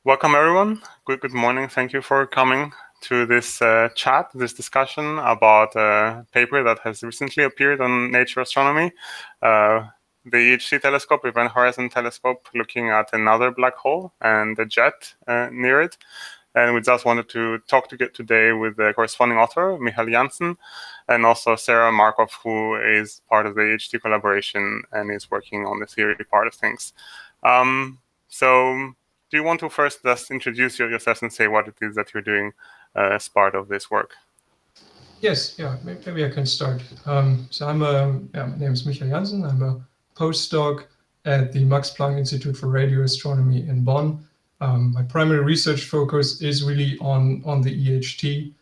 Welcome, everyone. Good morning. Thank you for coming to this chat, this discussion about a paper that has recently appeared on Nature Astronomy, the EHT telescope, Event Horizon Telescope, looking at another black hole and a jet near it. And we just wanted to talk today with the corresponding author, Michael Janssen, and also Sarah Markov, who is part of the EHT collaboration and is working on the theory part of things. So do you want to first just introduce yourself and say what it is that you're doing as part of this work? Yes, yeah, maybe I can start. So my name is Michael Janssen. I'm a postdoc at the Max Planck Institute for Radio Astronomy in Bonn. My primary research focus is really on the EHT,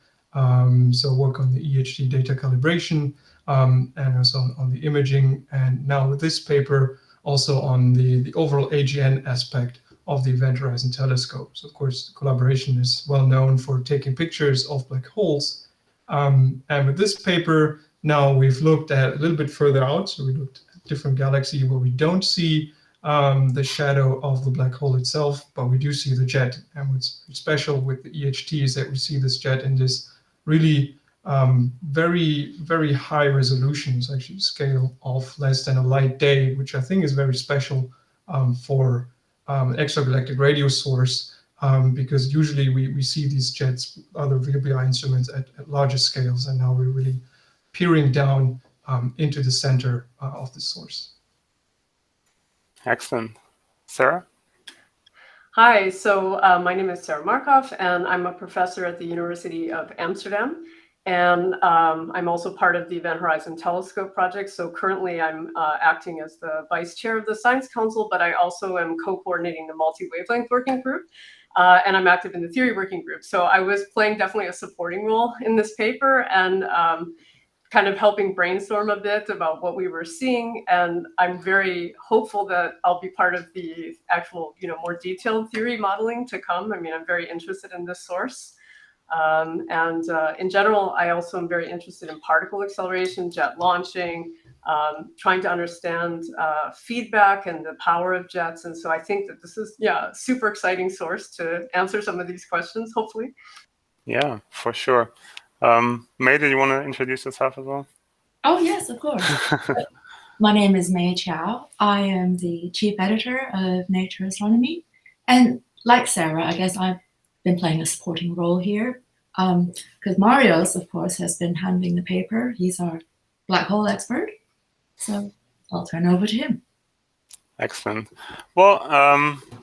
so work on the EHT data calibration and also on the imaging, and now with this paper also on the overall AGN aspect of the Event Horizon Telescope. So of course, the collaboration is well known for taking pictures of black holes. And with this paper, now we've looked at a little bit further out. So we looked at different galaxies where we don't see the shadow of the black hole itself, but we do see the jet. And what's special with the EHT is that we see this jet in this really very, very high resolution, so actually scale of less than a light day, which I think is very special for an extragalactic radio source, because usually we see these jets, other VLBI instruments at larger scales, and now we're really peering down into the center of the source. Excellent. Sarah? Hi, so my name is Sarah Markov, and I'm a professor at the University of Amsterdam. And I'm also part of the Event Horizon Telescope project. So currently I'm acting as the vice chair of the Science Council, but I also am co-coordinating the multi-wavelength working group. And I'm active in the theory working group. So I was playing definitely a supporting role in this paper and kind of helping brainstorm a bit about what we were seeing. And I'm very hopeful that I'll be part of the actual, more detailed theory modeling to come. I mean, I'm very interested in this source. In general, I also am very interested in particle acceleration, jet launching, trying to understand feedback and the power of jets. And so I think that this is, a super exciting source to answer some of these questions, hopefully. Yeah, for sure. May, do you want to introduce yourself as well? Oh, yes, of course. My name is May Chow. I am the chief editor of Nature Astronomy. And like Sarah, I guess I've been playing a supporting role here, because Marios, of course, has been handling the paper. He's our black hole expert. So I'll turn over to him. Excellent. Well,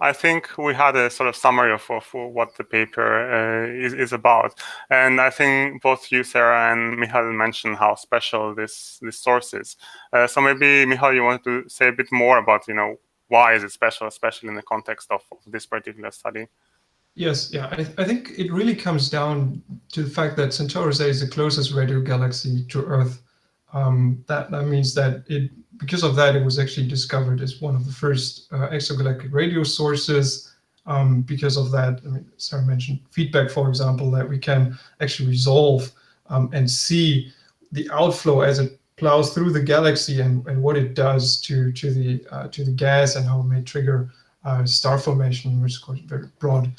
I think we had a sort of summary of what the paper is about. And I think both you, Sarah, and Michal mentioned how special this source is. So maybe, Michal, you want to say a bit more about, why is it special, especially in the context of this particular study? Yes, yeah, I think it really comes down to the fact that Centaurus A is the closest radio galaxy to Earth. That means that because of that, it was actually discovered as one of the first extragalactic radio sources. Because of that, I mean, Sarah mentioned feedback, for example, that we can actually resolve and see the outflow as it plows through the galaxy and what it does to the gas and how it may trigger star formation, which is of course a very broad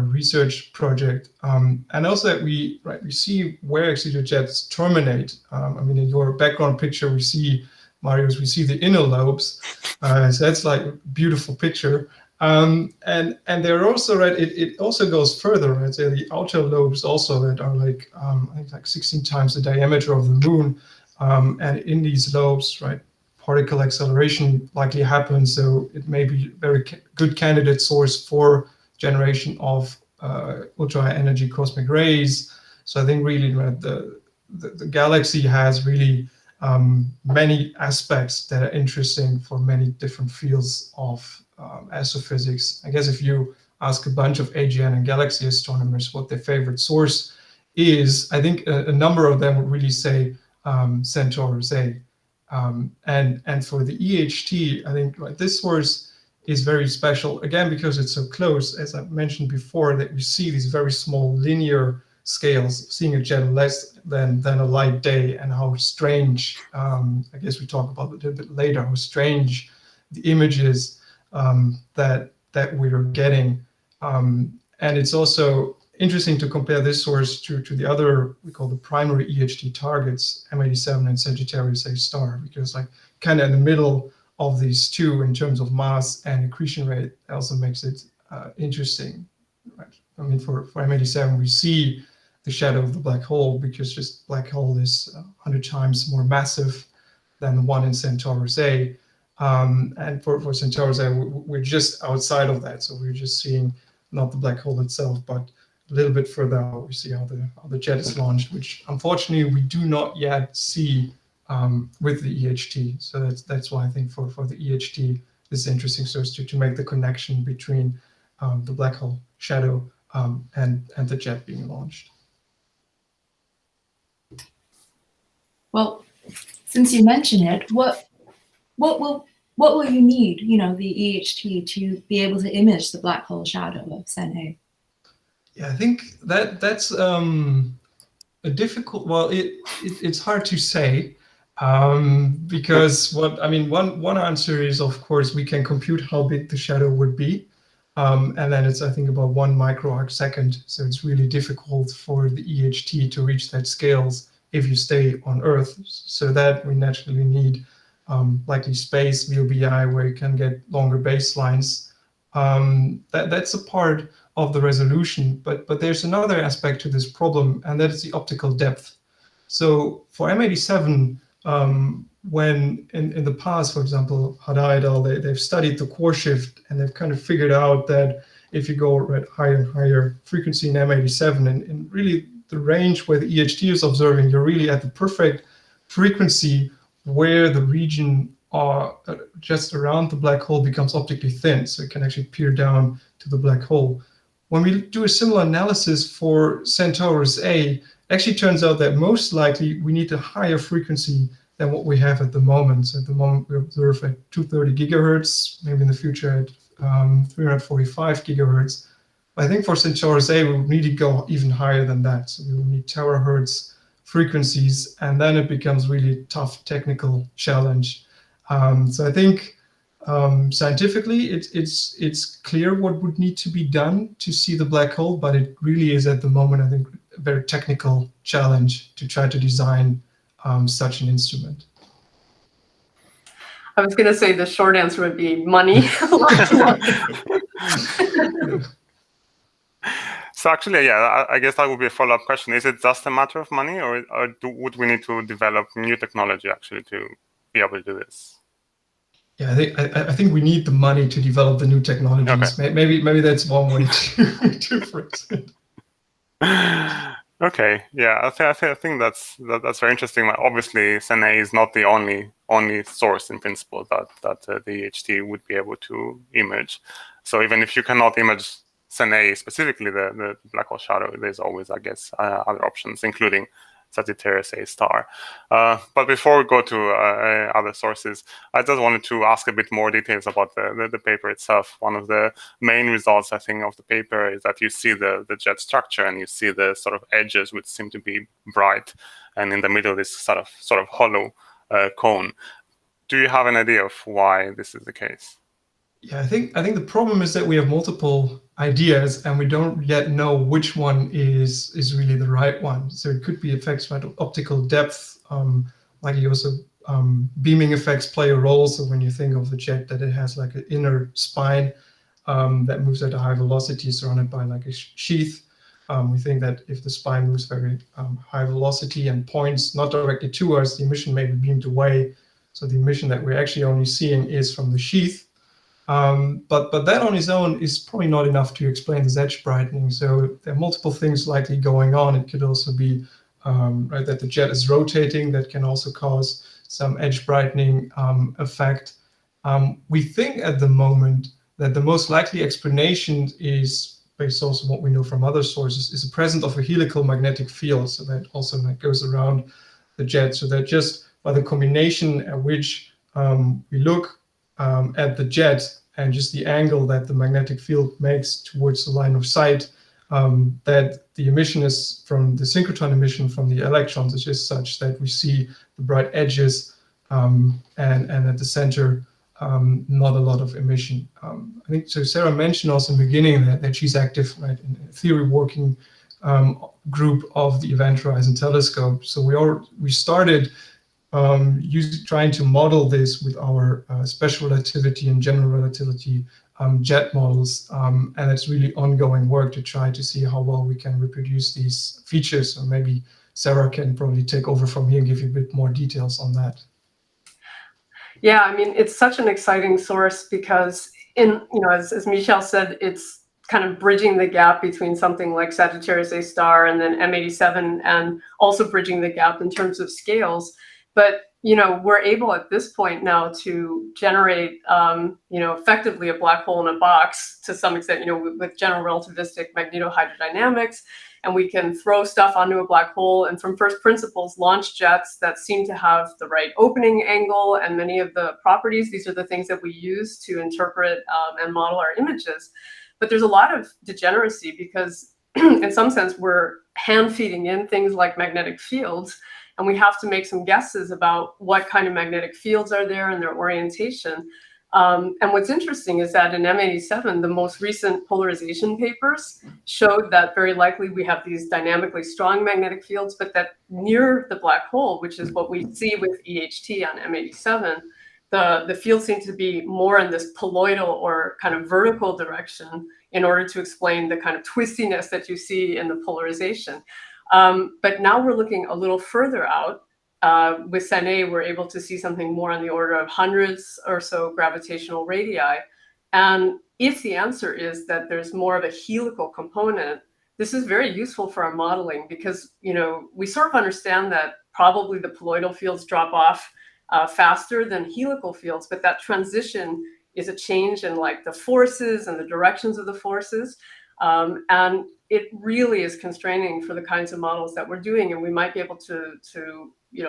research project, and also that we see where actually the jets terminate. I mean, in your background picture, we see, Marius, we see the inner lobes, so that's like a beautiful picture. And they're also it also goes further, right? So the outer lobes also that are like I think like 16 times the diameter of the moon, and in these lobes, right, particle acceleration likely happens, so it may be a very good candidate source for generation of ultra high energy cosmic rays. So I think really the galaxy has really many aspects that are interesting for many different fields of astrophysics. I guess if you ask a bunch of AGN and galaxy astronomers what their favorite source is, I think a number of them would really say Centaurus A. And for the EHT, I think this source is very special, again, because it's so close, as I mentioned before, that we see these very small linear scales, seeing a jet less than a light day, and how strange, I guess we talk about it a little bit later, how strange the images that we're getting And it's also interesting to compare this source to the other, we call the primary EHT targets, M87 and Sagittarius A star, because like kind of in the middle of these two in terms of mass and accretion rate also makes it interesting. Right? I mean, for M87, we see the shadow of the black hole because just black hole is 100 times more massive than the one in Centaurus A. And for Centaurus A, we're just outside of that. So we're just seeing not the black hole itself, but a little bit further out, we see how the jet is launched, which unfortunately we do not yet see with the EHT. So that's why I think for the EHT, this is interesting source to make the connection between the black hole shadow and the jet being launched. Well, since you mention it, what will you need, the EHT to be able to image the black hole shadow of Cen A? Yeah, I think that's a difficult. Well, it's hard to say because one answer is, of course, we can compute how big the shadow would be, and then it's, I think, about 1 microarc second. So it's really difficult for the EHT to reach that scales if you stay on Earth. So that we naturally need likely space VLBI where you can get longer baselines. That's a part of the resolution, but there's another aspect to this problem, and that is the optical depth. So for M87, when in the past, for example, Haddad et al., they've studied the core shift, and they've kind of figured out that if you go at higher and higher frequency in M87, and really the range where the EHT is observing, you're really at the perfect frequency where the region just around the black hole becomes optically thin, so it can actually peer down to the black hole. When we do a similar analysis for Centaurus A, actually turns out that most likely we need a higher frequency than what we have at the moment. So at the moment we observe at 230 gigahertz, maybe in the future at 345 gigahertz. But I think for Centaurus A, we will need to go even higher than that. So we will need terahertz frequencies, and then it becomes really tough technical challenge. So I think scientifically, it's clear what would need to be done to see the black hole, but it really is at the moment, I think, a very technical challenge to try to design such an instrument. I was going to say the short answer would be money. So actually, yeah, I guess that would be a follow-up question. Is it just a matter of money, or would we need to develop new technology actually to be able to do this? Yeah, I think we need the money to develop the new technologies. Okay. Maybe that's one way to phrase it. Okay, yeah, I think that's very interesting. Obviously, Cen A is not the only source in principle that the EHT would be able to image. So even if you cannot image Cen A specifically, the black hole shadow, there's always, I guess, other options, including Sagittarius A star. But before we go to other sources, I just wanted to ask a bit more details about the paper itself. One of the main results, I think, of the paper is that you see the jet structure, and you see the sort of edges which seem to be bright, and in the middle this sort of hollow cone. Do you have an idea of why this is the case? Yeah, I think the problem is that we have multiple ideas and we don't yet know which one is really the right one. So it could be effects by optical depth, like you also beaming effects play a role. So when you think of the jet, that it has like an inner spine that moves at a high velocity surrounded by like a sheath. We think that if the spine moves very high velocity and points not directly to us, the emission may be beamed away. So the emission that we're actually only seeing is from the sheath. But that on its own is probably not enough to explain this edge brightening. So there are multiple things likely going on. It could also be right, that the jet is rotating. That can also cause some edge brightening effect. We think at the moment that the most likely explanation is, based also on what we know from other sources, is the presence of a helical magnetic field. So that also goes around the jet. So that just by the combination at which we look at the jet and just the angle that the magnetic field makes towards the line of sight, that the emission is from the synchrotron emission from the electrons is just such that we see the bright edges and at the center not a lot of emission. I think so. Sarah mentioned also in the beginning that she's active, right, in a theory working group of the Event Horizon Telescope. So we started trying to model this with our special relativity and general relativity jet models, and it's really ongoing work to try to see how well we can reproduce these features. So maybe Sarah can probably take over from here and give you a bit more details on that. Yeah, I mean, it's such an exciting source because as Michel said, it's kind of bridging the gap between something like Sagittarius A star and then M87, and also bridging the gap in terms of scales. But we're able at this point now to generate, effectively a black hole in a box to some extent, with general relativistic magnetohydrodynamics, and we can throw stuff onto a black hole and from first principles launch jets that seem to have the right opening angle and many of the properties. These are the things that we use to interpret and model our images. But there's a lot of degeneracy because in some sense we're hand feeding in things like magnetic fields, and we have to make some guesses about what kind of magnetic fields are there and their orientation. And what's interesting is that in M87, the most recent polarization papers showed that very likely we have these dynamically strong magnetic fields, but that near the black hole, which is what we see with EHT on M87, the field seems to be more in this poloidal or kind of vertical direction in order to explain the kind of twistiness that you see in the polarization. But now we're looking a little further out. With Centaurus A, we're able to see something more on the order of hundreds or so gravitational radii. And if the answer is that there's more of a helical component, this is very useful for our modeling because, we sort of understand that probably the poloidal fields drop off faster than helical fields, but that transition is a change in like the forces and the directions of the forces. And it really is constraining for the kinds of models that we're doing, and we might be able to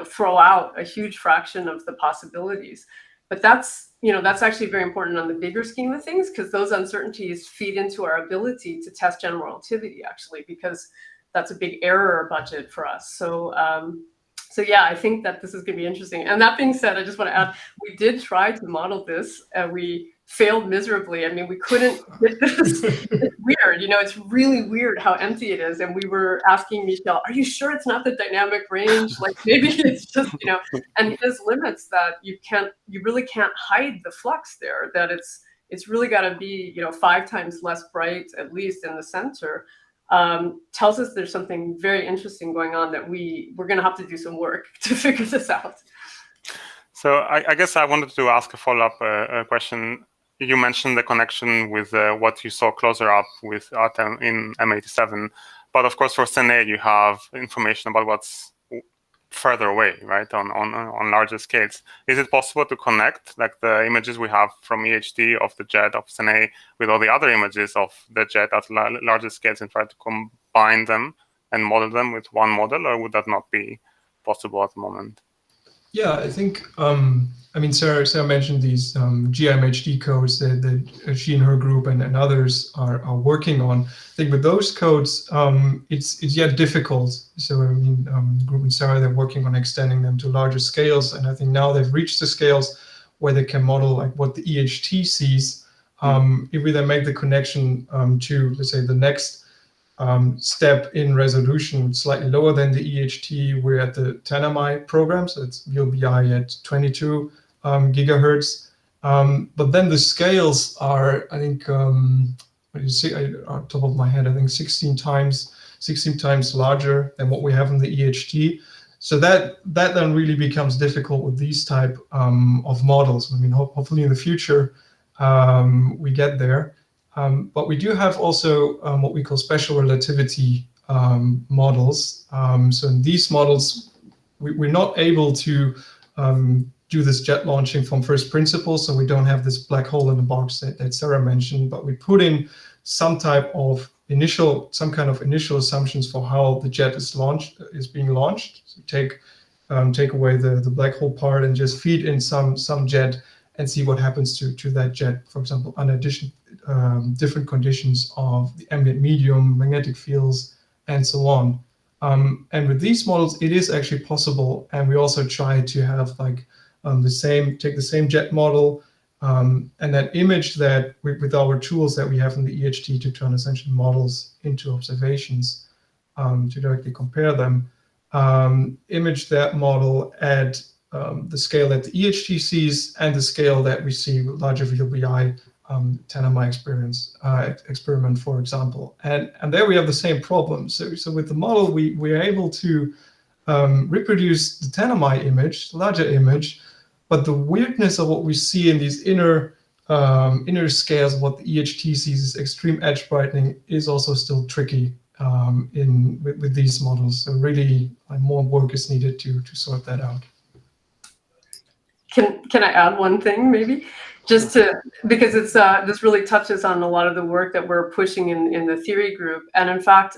throw out a huge fraction of the possibilities. But that's actually very important on the bigger scheme of things, because those uncertainties feed into our ability to test general relativity, actually, because that's a big error budget for us. So yeah, I think that this is going to be interesting. And that being said, I just want to add, we did try to model this, and we failed miserably. I mean, we couldn't get this. It's weird, it's really weird how empty it is. And we were asking Michel, are you sure it's not the dynamic range? Like maybe it's just, and his limits that you really can't hide the flux there, that it's really got to be, 5 times less bright, at least in the center. Tells us there's something very interesting going on that we're going to have to do some work to figure this out. So I guess I wanted to ask a follow-up question. You mentioned the connection with what you saw closer up with in M87, but of course for Centaurus A you have information about what's further away, right, on larger scales. Is it possible to connect like the images we have from EHT of the jet of Centaurus A with all the other images of the jet at larger scales and try to combine them and model them with one model, or would that not be possible at the moment? Yeah, I think, Sarah mentioned these GIMHD codes that she and her group and others are working on. I think with those codes, it's yet difficult. So, the group and Sarah, they're working on extending them to larger scales. And I think now they've reached the scales where they can model like what the EHT sees. If we then make the connection to, let's say, the next step in resolution, slightly lower than the EHT, we're at the 10MI program, so it's VLBI at 22 gigahertz. But then the scales are, I think, what do you see on top of my head, I think 16 times larger than what we have in the EHT. So that then really becomes difficult with these type of models. Hopefully in the future we get there. But we do have also what we call special relativity models. So in these models, we're not able to do this jet launching from first principles, so we don't have this black hole in the box that Sarah mentioned, but we put in some kind of initial assumptions for how the jet is being launched. So take away the black hole part and just feed in some jet and see what happens to that jet, for example, under different conditions of the ambient medium, magnetic fields, and so on. And with these models, it is actually possible. And we also try to have take the same jet model and then image that with our tools that we have in the EHT to turn essentially models into observations, to directly compare them, image that model at the scale that the EHT sees and the scale that we see with larger VLBI, 10MI experiment, for example. And there we have the same problem. So with the model, we are able to reproduce the 10MI image, the larger image, but the weirdness of what we see in these inner scales of what the EHT sees, is extreme edge brightening, is also still tricky with these models. So really, more work is needed to sort that out. Can I add one thing, maybe? Just to, because it's this really touches on a lot of the work that we're pushing in the theory group. And in fact,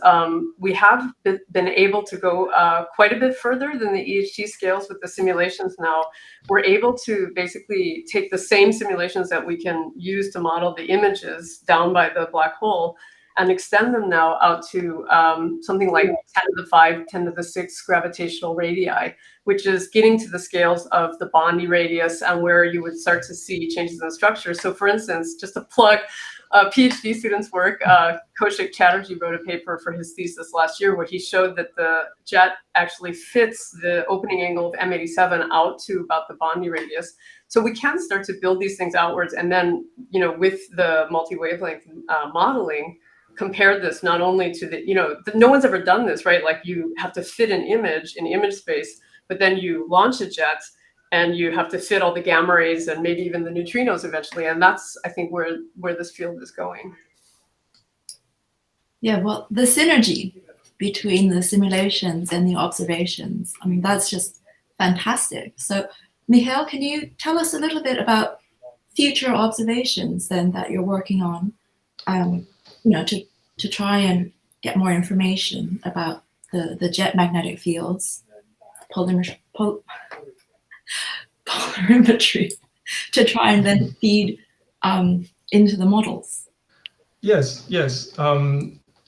we have been able to go quite a bit further than the EHT scales with the simulations now. We're able to basically take the same simulations that we can use to model the images down by the black hole and extend them now out to something like 10 to the 5, 10 to the 6 gravitational radii, which is getting to the scales of the Bondi radius and where you would start to see changes in the structure. So for instance, just to plug a PhD student's work, Kaushik Chatterjee wrote a paper for his thesis last year where he showed that the jet actually fits the opening angle of M87 out to about the Bondi radius. So we can start to build these things outwards, and then, with the multi-wavelength modeling, compare this not only to no one's ever done this, right? Like, you have to fit an image in image space, but then you launch a jet and you have to fit all the gamma rays and maybe even the neutrinos eventually. And that's, I think, where this field is going. Yeah, well, the synergy between the simulations and the observations, I mean, that's just fantastic. So, Michael, can you tell us a little bit about future observations then that you're working on, to try and get more information about the jet magnetic fields, polarimetry, to try and then feed into the models? Yes.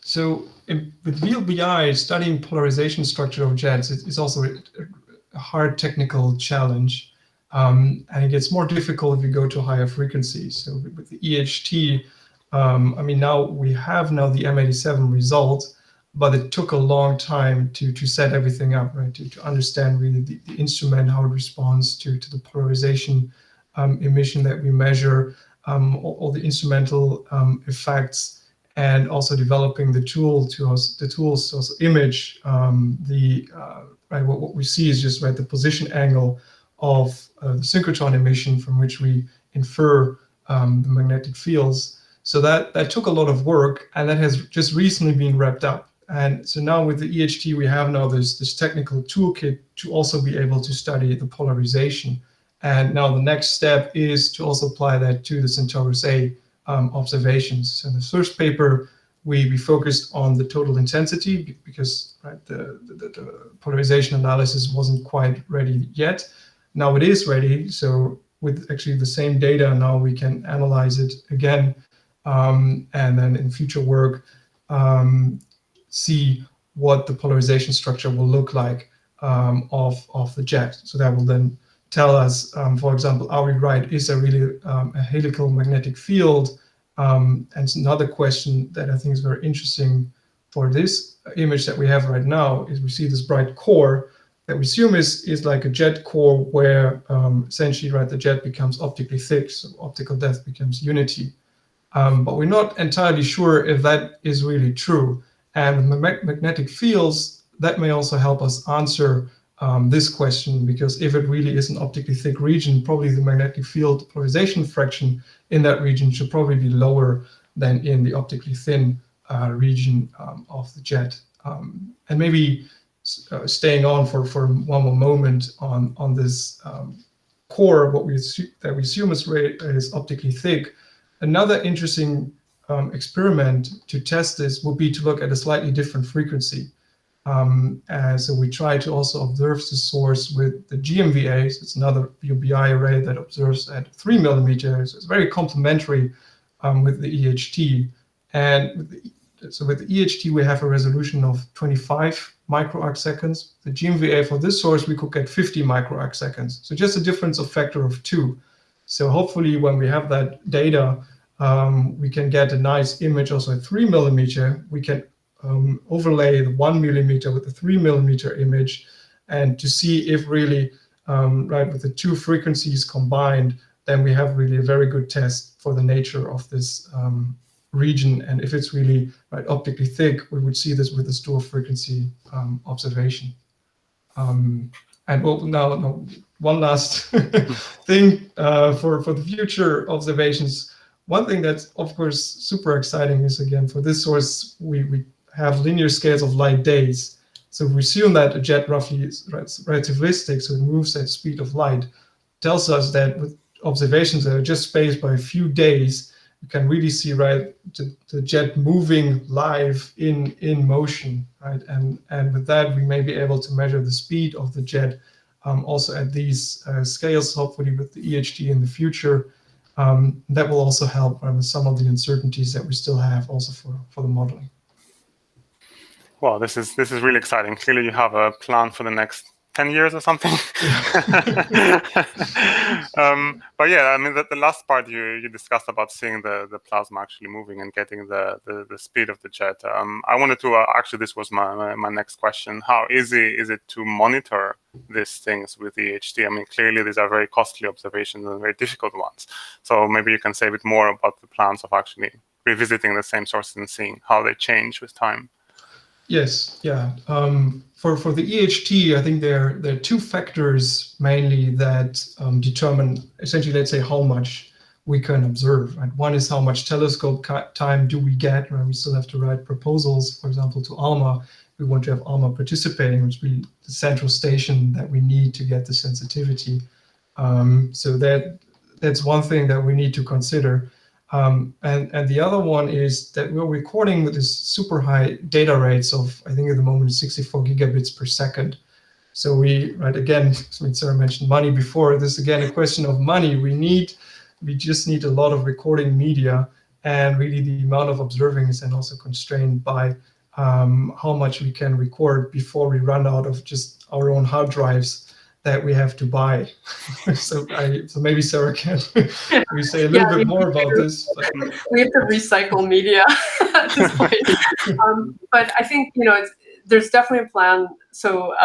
So with VLBI, studying polarization structure of jets is also a hard technical challenge, and it gets more difficult if you go to higher frequencies. So with the EHT, now we have the M87 result, but it took a long time to set everything up, right? To understand really the instrument, how it responds to the polarization emission that we measure, all the instrumental effects, and also developing the tools to also image what we see is just the position angle of the synchrotron emission from which we infer the magnetic fields. So that took a lot of work, and that has just recently been wrapped up. And so now with the EHT, we have now this technical toolkit to also be able to study the polarization. And now the next step is to also apply that to the Centaurus A observations. So in the first paper, we focused on the total intensity because the polarization analysis wasn't quite ready yet. Now it is ready. So with actually the same data, now we can analyze it again, and then in future work, see what the polarization structure will look like of the jet. So that will then tell us, for example, are we right? Is there really a helical magnetic field? And another question that I think is very interesting for this image that we have right now is we see this bright core that we assume is like a jet core where essentially the jet becomes optically thick, so optical depth becomes unity. But we're not entirely sure if that is really true. And the magnetic fields, that may also help us answer this question, because if it really is an optically thick region, probably the magnetic field polarization fraction in that region should probably be lower than in the optically thin region of the jet. And maybe staying on for one more moment on this core, what we assume is optically thick. Another interesting experiment to test this would be to look at a slightly different frequency. So we try to also observe the source with the GMVA. So it's another VLBI array that observes at 3 millimeters. It's very complementary with the EHT. And so with the EHT, we have a resolution of 25 microarc seconds. The GMVA for this source, we could get 50 microarc seconds. So just a difference of factor of 2. So hopefully when we have that data, we can get a nice image also at 3 millimeter. We can overlay the 1 millimeter with the 3 millimeter image, and to see if really, right, with the two frequencies combined, then we have really a very good test for the nature of this region. And if it's really right optically thick, we would see this with the store frequency observation. And well, now one last thing for the future observations. One thing that's of course super exciting is, again, for this source we have linear scales of light days. So if we assume that a jet roughly is relativistic, so it moves at the speed of light, tells us that with observations that are just spaced by a few days, you can really see, right, the jet moving live in motion, right? And with that, we may be able to measure the speed of the jet also at these scales, hopefully with the EHT in the future. That will also help with some of the uncertainties that we still have also for the modeling. Well, this is really exciting. Clearly, you have a plan for the next 10 years or something. But yeah, I mean, the last part you discussed about seeing the plasma actually moving and getting the speed of the jet. I wanted to actually, this was my next question. How easy is it to monitor these things with EHT? I mean, clearly these are very costly observations and very difficult ones. So maybe you can say a bit more about the plans of actually revisiting the same sources and seeing how they change with time. Yes, yeah. For the EHT, I think there are two factors mainly that determine essentially, let's say, how much we can observe. Right? One is how much telescope time do we get. Right? We still have to write proposals, for example, to ALMA. We want to have ALMA participating, which will be the central station that we need to get the sensitivity. So that's one thing that we need to consider. And the other one is that we're recording with this super high data rates of, I think at the moment, 64 gigabits per second. So right, again, Sarah mentioned money before. This is again a question of money. We just need a lot of recording media, and really the amount of observing is then also constrained by how much we can record before we run out of just our own hard drives that we have to buy. so maybe Sarah can we say a little bit more about this. But we have to recycle media at this point. But I think, there's definitely a plan. So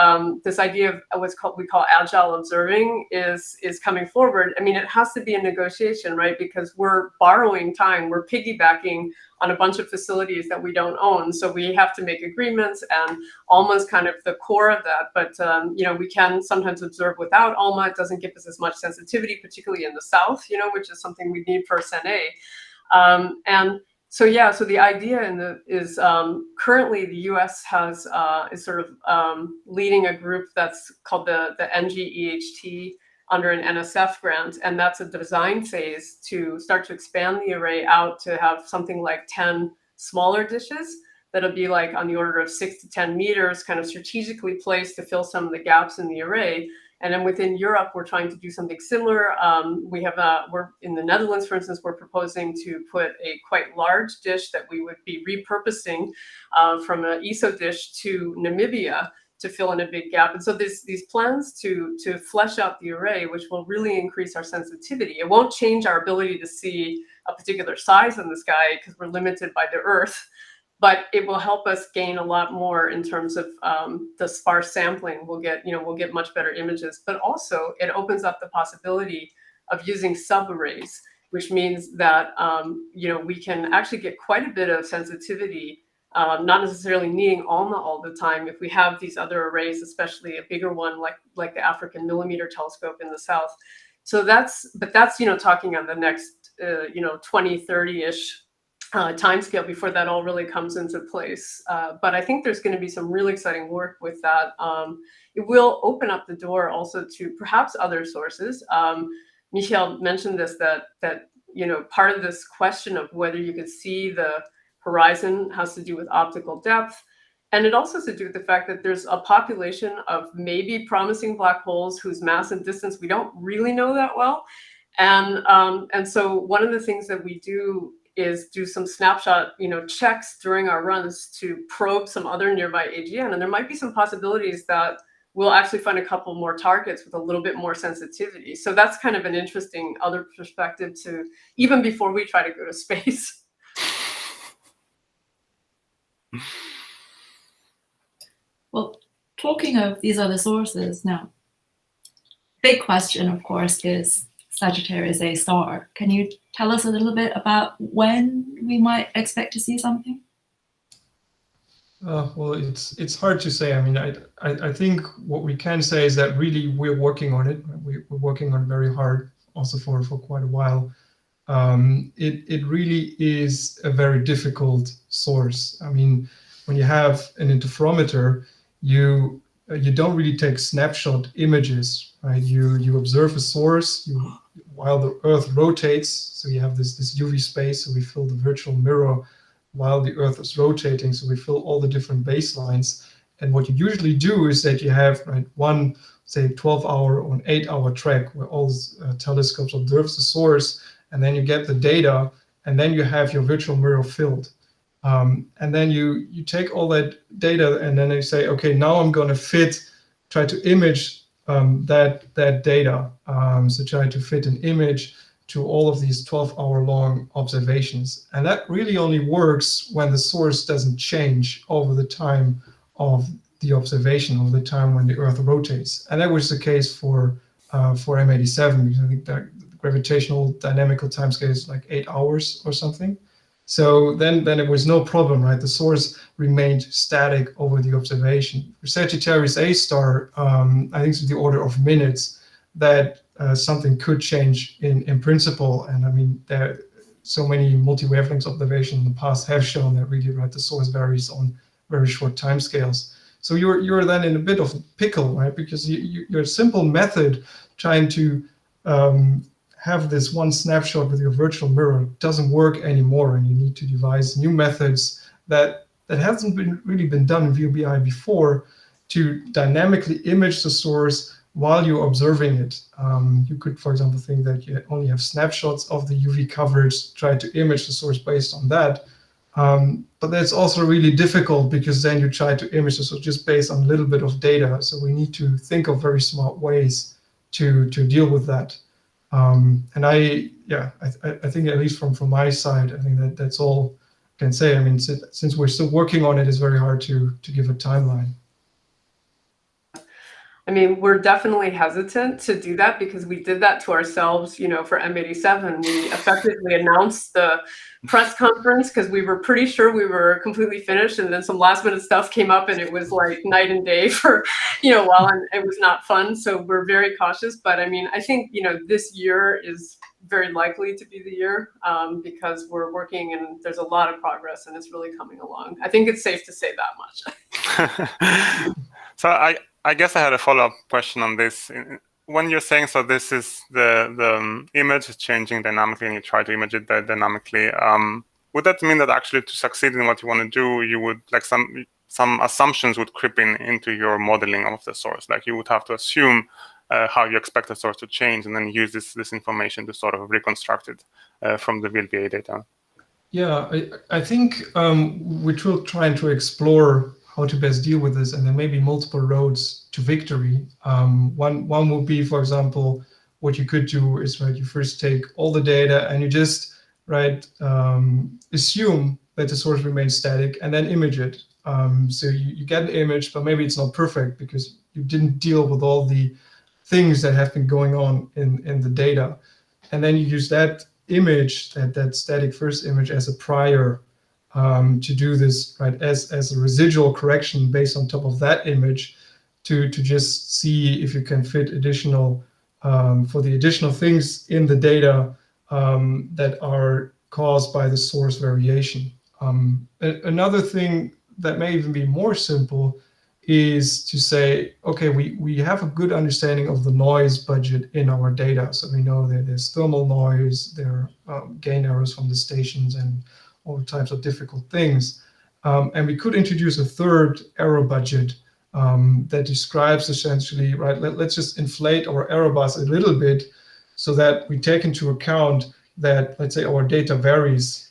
this idea of we call agile observing is coming forward. I mean, it has to be a negotiation, right? Because we're borrowing time, we're piggybacking on a bunch of facilities that we don't own. So we have to make agreements, and ALMA is kind of the core of that. But we can sometimes observe without ALMA. It doesn't give us as much sensitivity, particularly in the south, which is something we need for Centaurus A. And so the idea is currently the U.S. is sort of leading a group that's called the NGEHT under an NSF grant, and that's a design phase to start to expand the array out to have something like 10 smaller dishes that'll be like on the order of 6 to 10 meters, kind of strategically placed to fill some of the gaps in the array. And then within Europe, we're trying to do something similar. We're in the Netherlands, for instance, we're proposing to put a quite large dish that we would be repurposing from an ESO dish to Namibia to fill in a big gap. And so these plans to flesh out the array, which will really increase our sensitivity. It won't change our ability to see a particular size in the sky because we're limited by the Earth, but it will help us gain a lot more in terms of the sparse sampling. We'll get much better images, but also it opens up the possibility of using subarrays, which means that we can actually get quite a bit of sensitivity, not necessarily needing ALMA all the time if we have these other arrays, especially a bigger one like the African millimeter telescope in the south. So that's talking on the next 20, 30-ish timescale before that all really comes into place. But I think there's going to be some really exciting work with that. It will open up the door also to perhaps other sources. Michael mentioned this, that part of this question of whether you could see the horizon has to do with optical depth. And it also has to do with the fact that there's a population of maybe promising black holes whose mass and distance we don't really know that well. And so one of the things that we do is do some snapshot, checks during our runs to probe some other nearby AGN. And there might be some possibilities that we'll actually find a couple more targets with a little bit more sensitivity. So that's kind of an interesting other perspective to even before we try to go to space. Well, talking of these other sources now, big question, of course, is Sagittarius A star. Can you tell us a little bit about when we might expect to see something? Well, it's hard to say. I mean, I think what we can say is that really we're working on it. We're working on it very hard, also for quite a while. It really is a very difficult source. I mean, when you have an interferometer, you don't really take snapshot images, right? You observe a source while the Earth rotates. So you have this UV space. So we fill the virtual mirror while the Earth is rotating. So we fill all the different baselines. And what you usually do is that you have, right, one, say, 12-hour or an 8-hour track where all telescopes observes the source, and then you get the data, and then you have your virtual mirror filled. And then you take all that data, and then you say, okay, now I'm going to try to image that data. So try to fit an image to all of these 12-hour long observations. And that really only works when the source doesn't change over the time of the observation, over the time when the Earth rotates. And that was the case for M87, because I think that the gravitational dynamical timescale is like 8 hours or something. So then it was no problem, right? The source remained static over the observation. For Sagittarius A star, I think it's the order of minutes that something could change in principle. And I mean, there so many multi-wavelengths observations in the past have shown that really, right, the source varies on very short timescales. So you're then in a bit of a pickle, right? Because your simple method trying to have this one snapshot with your virtual mirror doesn't work anymore, and you need to devise new methods that hasn't really been done in VLBI before to dynamically image the source while you're observing it. You could, for example, think that you only have snapshots of the UV coverage, try to image the source based on that. But that's also really difficult because then you try to image the source just based on a little bit of data. So we need to think of very smart ways to deal with that. And I think at least from my side, I think that's all I can say. I mean, since we're still working on it, it's very hard to give a timeline. I mean, we're definitely hesitant to do that because we did that to ourselves, you know, for M87. We effectively announced the press conference because we were pretty sure we were completely finished, and then some last minute stuff came up and it was like night and day for, you know, a while, and it was not fun. So we're very cautious. But I mean, I think, you know, this year is very likely to be the year because we're working and there's a lot of progress and it's really coming along. I think it's safe to say that much. So I guess I had a follow-up question on this. When you're saying, so this is the image is changing dynamically and you try to image it dynamically, would that mean that actually to succeed in what you want to do, you would, like, some assumptions would creep into your modeling of the source? Like you would have to assume how you expect the source to change and then use this information to sort of reconstruct it from the VLBA data? Yeah, I think we're still trying to explore how to best deal with this, and there may be multiple roads to victory. One would be, for example, what you could do is, right, you first take all the data and you just, right, assume that the source remains static and then image it. So you get an image, but maybe it's not perfect because you didn't deal with all the things that have been going on in the data. And then you use that image, that static first image, as a prior to do this, right, as a residual correction based on top of that image to just see if you can fit additional, for the additional things in the data that are caused by the source variation. Another thing that may even be more simple is to say, okay, we have a good understanding of the noise budget in our data. So we know that there's thermal noise, there are gain errors from the stations, and all types of difficult things. And we could introduce a third error budget that describes essentially, right, let's just inflate our error bars a little bit so that we take into account that, let's say, our data varies.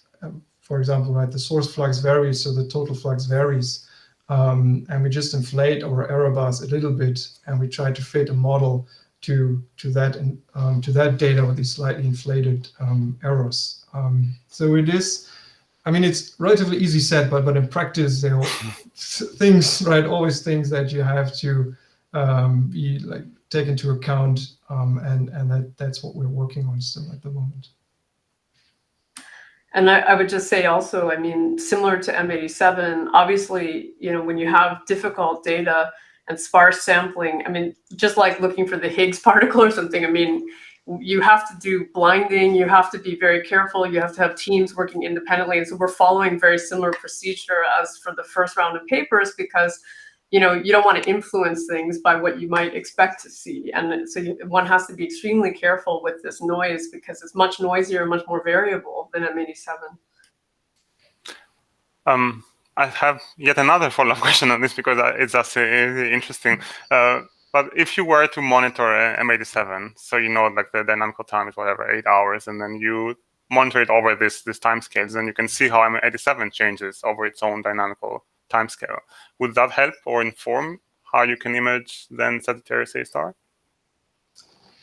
For example, right, the source flux varies, so the total flux varies. and we just inflate our error bars a little bit, and we try to fit a model to that data with these slightly inflated errors. So it is, I mean, it's relatively easy said, but in practice, there are things, right? Always things that you have to be like take into account, and that's what we're working on still at the moment. And I would just say also, I mean, similar to M87, obviously, you know, when you have difficult data and sparse sampling, I mean, just like looking for the Higgs particle or something, I mean, you have to do blinding, you have to be very careful, you have to have teams working independently. And so we're following very similar procedure as for the first round of papers, because you know, you don't want to influence things by what you might expect to see. And so one has to be extremely careful with this noise, because it's much noisier, much more variable than M87. I have yet another follow-up question on this, because it's just interesting. But if you were to monitor M87, so you know, like the dynamical time is whatever, 8 hours, and then you monitor it over this time scales, then you can see how M87 changes over its own dynamical timescale. Would that help or inform how you can image then Sagittarius A star?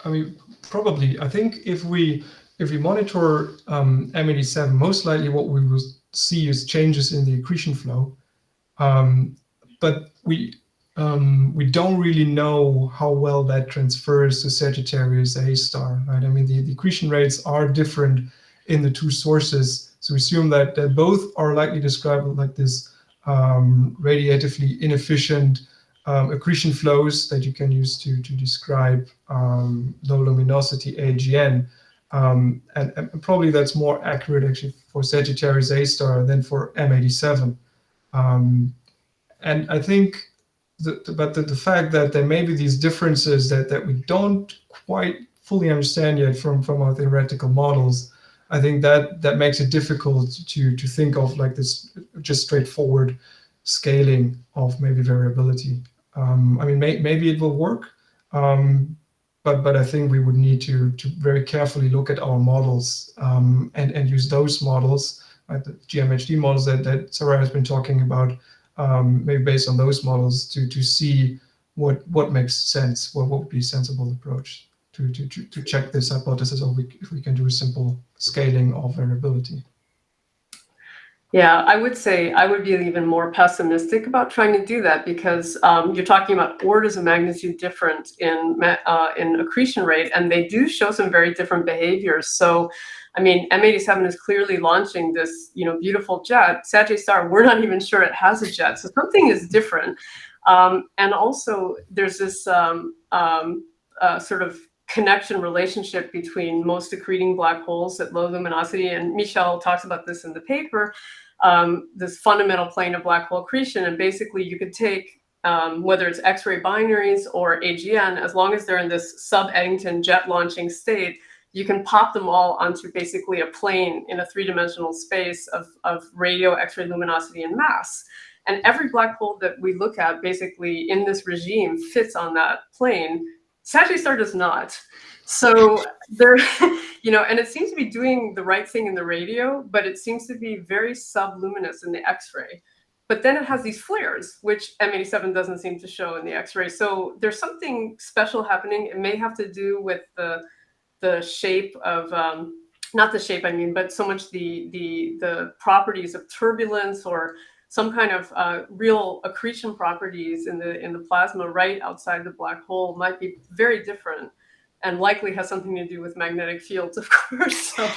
I mean, probably. I think if we monitor M87, most likely what we will see is changes in the accretion flow, but we don't really know how well that transfers to Sagittarius A star, right? I mean, the accretion rates are different in the two sources, so we assume that both are likely described like this radiatively inefficient accretion flows that you can use to describe low luminosity AGN. And probably that's more accurate actually for Sagittarius A star than for M87. And I think the fact that there may be these differences that we don't quite fully understand yet from our theoretical models, I think that makes it difficult to think of like this just straightforward scaling of maybe variability. I mean, maybe it will work, but I think we would need to very carefully look at our models and use those models, right, the GMHD models that Sarah has been talking about, maybe based on those models to see what makes sense, what would be a sensible approach to check this hypothesis, or if we can do a simple scaling of variability. Yeah, I would say I would be even more pessimistic about trying to do that, because you're talking about orders of magnitude different in accretion rate, and they do show some very different behaviors. So, I mean, M87 is clearly launching this, you know, beautiful jet. Sag A star, we're not even sure it has a jet, so something is different. And also, there's this sort of connection relationship between most accreting black holes at low luminosity, and Michel talks about this in the paper, this fundamental plane of black hole accretion. And basically you could take whether it's X-ray binaries or AGN, as long as they're in this sub-Eddington jet launching state, you can pop them all onto basically a plane in a three-dimensional space of radio, X-ray luminosity, and mass. And every black hole that we look at basically in this regime fits on that plane. Sag A star does not. So there, you know, and it seems to be doing the right thing in the radio, but it seems to be very subluminous in the X-ray. But then it has these flares, which M87 doesn't seem to show in the X-ray. So there's something special happening. It may have to do with the shape of, not the shape, I mean, but so much the properties of turbulence, or some kind of real accretion properties in the plasma right outside the black hole might be very different, and likely has something to do with magnetic fields, of course. So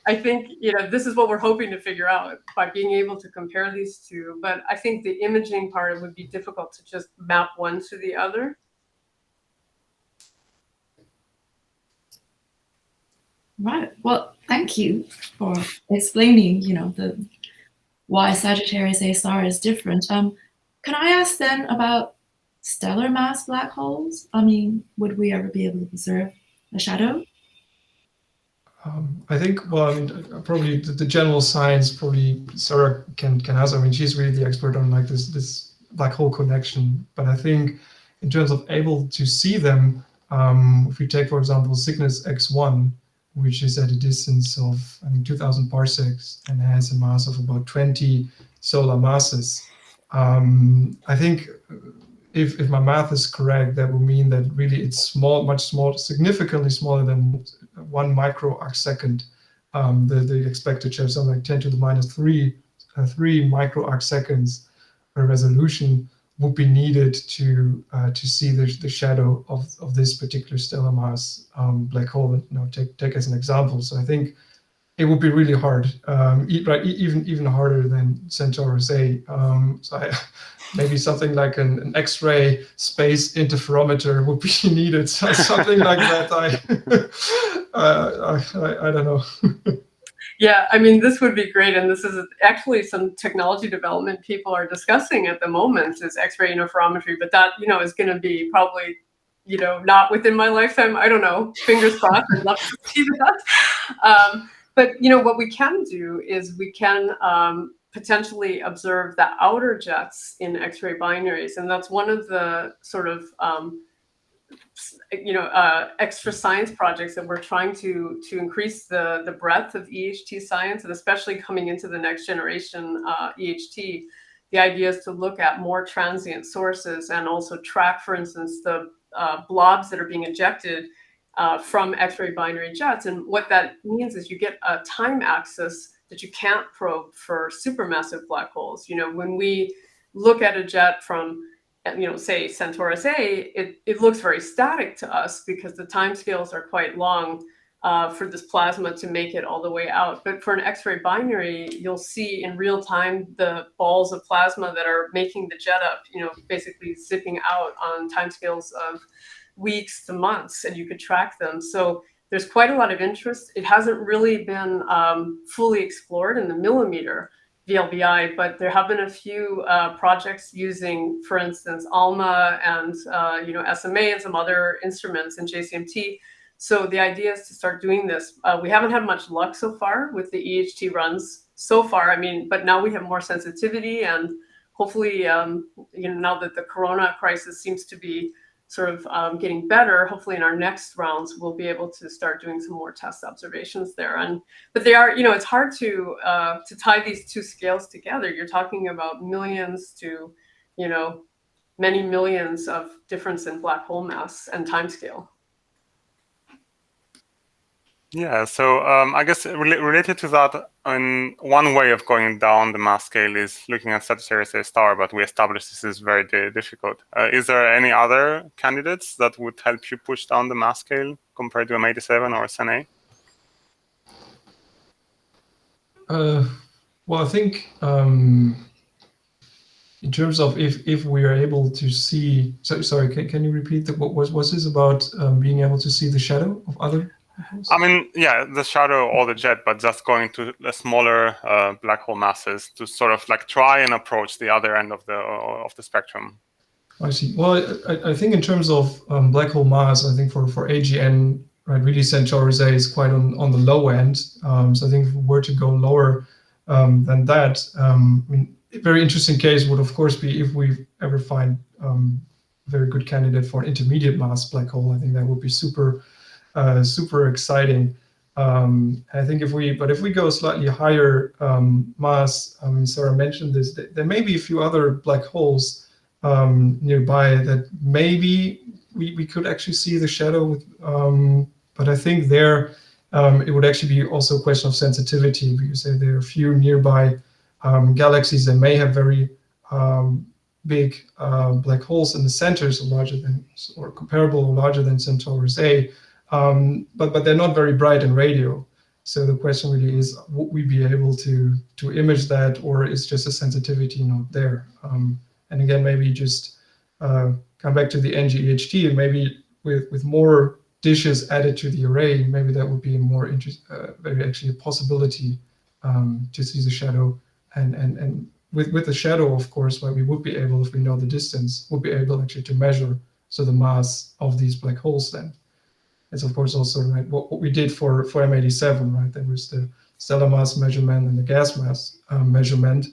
I think, you know, this is what we're hoping to figure out by being able to compare these two. But I think the imaging part would be difficult to just map one to the other. Right. Well, thank you for explaining, you know, why Sagittarius A star is different. Can I ask then about stellar mass black holes? I mean, would we ever be able to observe a shadow? I think, well, I mean, probably the general science, probably Sarah can answer. I mean, she's really the expert on like this black hole connection. But I think in terms of able to see them, if we take, for example, Cygnus X1, which is at a distance of, I think, 2,000 parsecs and has a mass of about 20 solar masses. I think if my math is correct, that will mean that really it's small, much smaller, significantly smaller than 1 micro arc second. The expected shadow, something like 10 to the minus 3 micro arc seconds resolution would be needed to see the shadow of this particular stellar mass black hole. Take as an example. So I think it would be really hard, even harder than Centaurus A. Maybe something like an X-ray space interferometer would be needed. So something like that. I don't know. Yeah, I mean, this would be great. And this is actually some technology development people are discussing at the moment is X-ray interferometry. But that, is going to be probably, not within my lifetime. I don't know. Fingers crossed. I'd love to see that. But what we can do is we can potentially observe the outer jets in X-ray binaries, and that's one of the sort of extra science projects that we're trying to increase the breadth of EHT science, and especially coming into the next generation EHT. The idea is to look at more transient sources and also track, for instance, the blobs that are being ejected from X-ray binary jets. And what that means is you get a time axis that you can't probe for supermassive black holes. When we look at a jet from, say Centaurus A, it looks very static to us because the timescales are quite long for this plasma to make it all the way out. But for an X-ray binary, you'll see in real time the balls of plasma that are making the jet up, basically zipping out on timescales of weeks to months, and you could track them. So there's quite a lot of interest. It hasn't really been fully explored in the millimeter VLBI, but there have been a few projects using, for instance, ALMA and SMA and some other instruments in JCMT. So the idea is to start doing this. We haven't had much luck so far with the EHT runs so far. But now we have more sensitivity, and hopefully, now that the Corona crisis seems to be sort of getting better, hopefully in our next rounds, we'll be able to start doing some more test observations there. But they are, it's hard to tie these two scales together. You're talking about millions to, many millions of difference in black hole mass and timescale. Yeah, so I guess related to that, one way of going down the mass scale is looking at Sagittarius A star, but we established this is very difficult. Is there any other candidates that would help you push down the mass scale compared to M87 or SNA? Well, I think in terms of if we are able to see, sorry, can you repeat that? What was this about being able to see the shadow of other? Yeah, the shadow or the jet, but just going to the smaller black hole masses to sort of like try and approach the other end of the spectrum. I see. Well, I think in terms of black hole mass, I think for AGN, right, really Centaurus A is quite on the low end. So I think if we were to go lower than that, a very interesting case would of course be if we ever find a very good candidate for an intermediate mass black hole. I think that would be super exciting. I think if we go slightly higher mass, Sarah mentioned this, there may be a few other black holes nearby that maybe we could actually see the shadow. But I think there it would actually be also a question of sensitivity, because there are a few nearby galaxies that may have very big black holes in the centers, larger than or comparable or larger than Centaurus A. But they're not very bright in radio. So the question really is, would we be able to image that, or is just a sensitivity not there? And again, maybe just come back to the NGEHT, and maybe with more dishes added to the array, maybe that would be a more maybe actually a possibility to see the shadow. And with the shadow, of course, where we would be able, if we know the distance, would be able actually to measure the mass of these black holes then. It's of course also right what we did for M87, right? There was the stellar mass measurement and the gas mass measurement,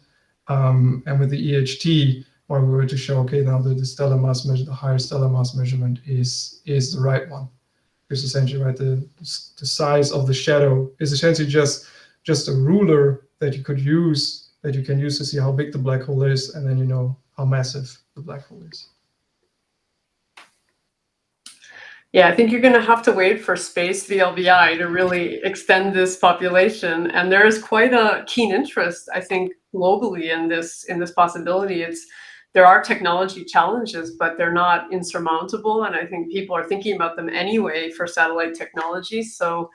and with the EHT, where we were to show, okay, now the stellar mass the higher stellar mass measurement is the right one, because essentially, right, the size of the shadow is essentially just a ruler that you could use that you can use to see how big the black hole is, and then you know how massive the black hole is. Yeah, I think you're going to have to wait for space VLBI to really extend this population, and there is quite a keen interest, I think, globally in this possibility. There are technology challenges, but they're not insurmountable, and I think people are thinking about them anyway for satellite technology. So,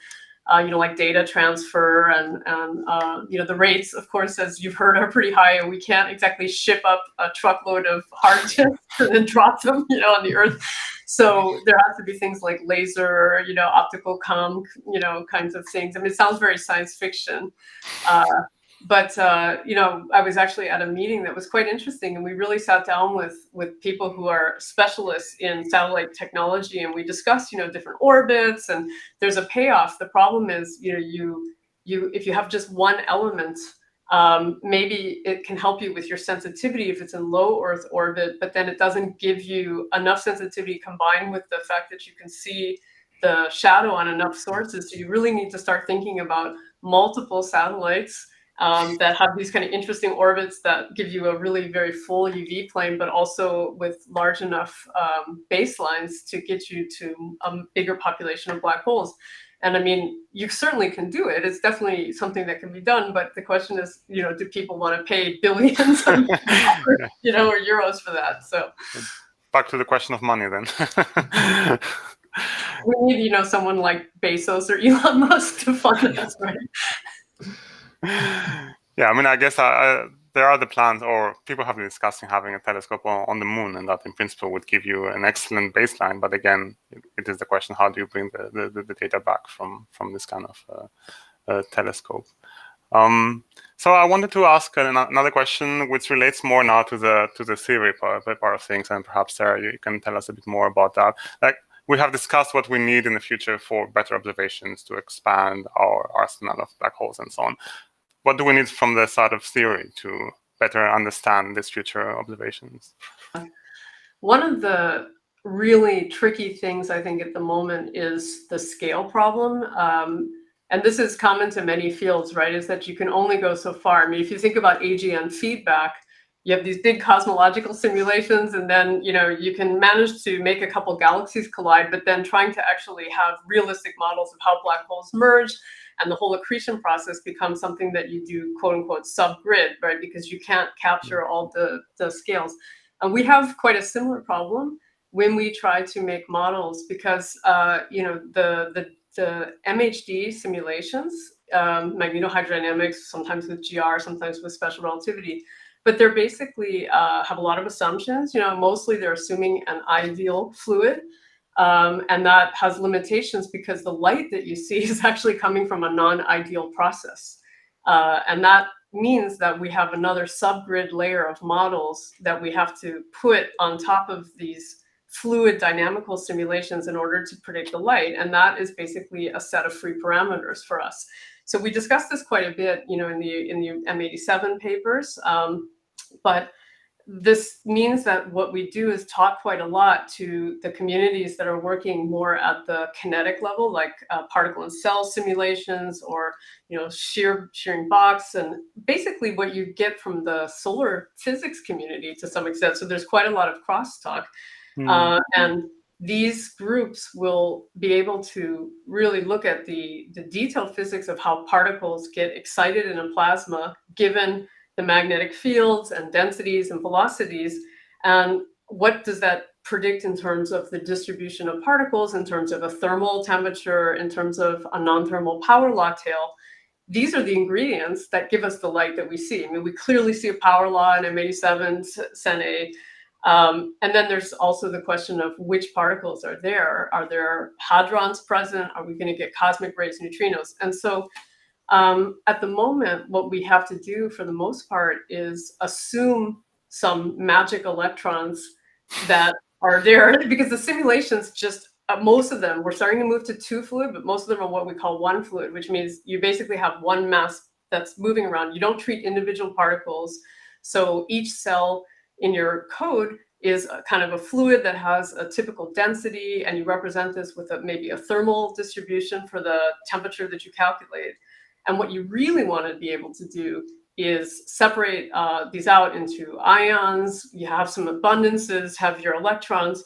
like data transfer and the rates, of course, as you've heard, are pretty high, and we can't exactly ship up a truckload of hard disks and then drop them, on the Earth. So there has to be things like laser, optical comm, kinds of things. I mean, it sounds very science fiction. But I was actually at a meeting that was quite interesting, and we really sat down with people who are specialists in satellite technology, and we discussed, different orbits, and there's a payoff. The problem is, if you have just one element, maybe it can help you with your sensitivity if it's in low Earth orbit, but then it doesn't give you enough sensitivity combined with the fact that you can see the shadow on enough sources. So you really need to start thinking about multiple satellites that have these kind of interesting orbits that give you a really very full UV plane, but also with large enough baselines to get you to a bigger population of black holes. And I mean, you certainly can do it. It's definitely something that can be done. But the question is, do people want to pay billions of or euros for that? So back to the question of money then. We need, someone like Bezos or Elon Musk to fund us, right? Yeah, I mean, I guess there are the plans, or people have been discussing having a telescope on the moon, and that in principle would give you an excellent baseline. But again, it is the question, how do you bring the data back from this kind of telescope? So I wanted to ask another question, which relates more now to the theory part of things, and perhaps Sarah, you can tell us a bit more about that. Like, we have discussed what we need in the future for better observations to expand our arsenal of black holes and so on. What do we need from the side of theory to better understand these future observations? One of the really tricky things, I think, at the moment is the scale problem. And this is common to many fields, right? Is that you can only go so far. I mean, if you think about AGN feedback, you have these big cosmological simulations, and then you can manage to make a couple galaxies collide, but then trying to actually have realistic models of how black holes merge and the whole accretion process becomes something that you do, quote unquote, subgrid, right? Because you can't capture all the scales. And we have quite a similar problem when we try to make models, because the MHD simulations, magnetohydrodynamics, sometimes with GR, sometimes with special relativity, but they're basically have a lot of assumptions. Mostly they're assuming an ideal fluid, and that has limitations because the light that you see is actually coming from a non-ideal process, and that means that we have another subgrid layer of models that we have to put on top of these fluid dynamical simulations in order to predict the light, and that is basically a set of free parameters for us. So we discussed this quite a bit, in the M87 papers, but this means that what we do is talk quite a lot to the communities that are working more at the kinetic level, like particle and cell simulations, or shearing box, and basically what you get from the solar physics community to some extent. So there's quite a lot of crosstalk, and these groups will be able to really look at the detailed physics of how particles get excited in a plasma given the magnetic fields and densities and velocities, and what does that predict in terms of the distribution of particles, in terms of a thermal temperature, in terms of a non-thermal power law tail. These are the ingredients that give us the light that we see. I mean, we clearly see a power law in M87, Centaurus A. And then there's also the question of which particles are there. Are there hadrons present? Are we going to get cosmic rays, neutrinos? And so at the moment, what we have to do for the most part is assume some magic electrons that are there, because the simulations just, most of them, we're starting to move to two fluid, but most of them are what we call one fluid, which means you basically have one mass that's moving around. You don't treat individual particles. So each cell in your code is a kind of a fluid that has a typical density, and you represent this with maybe a thermal distribution for the temperature that you calculate. And what you really want to be able to do is separate these out into ions. You have some abundances, have your electrons,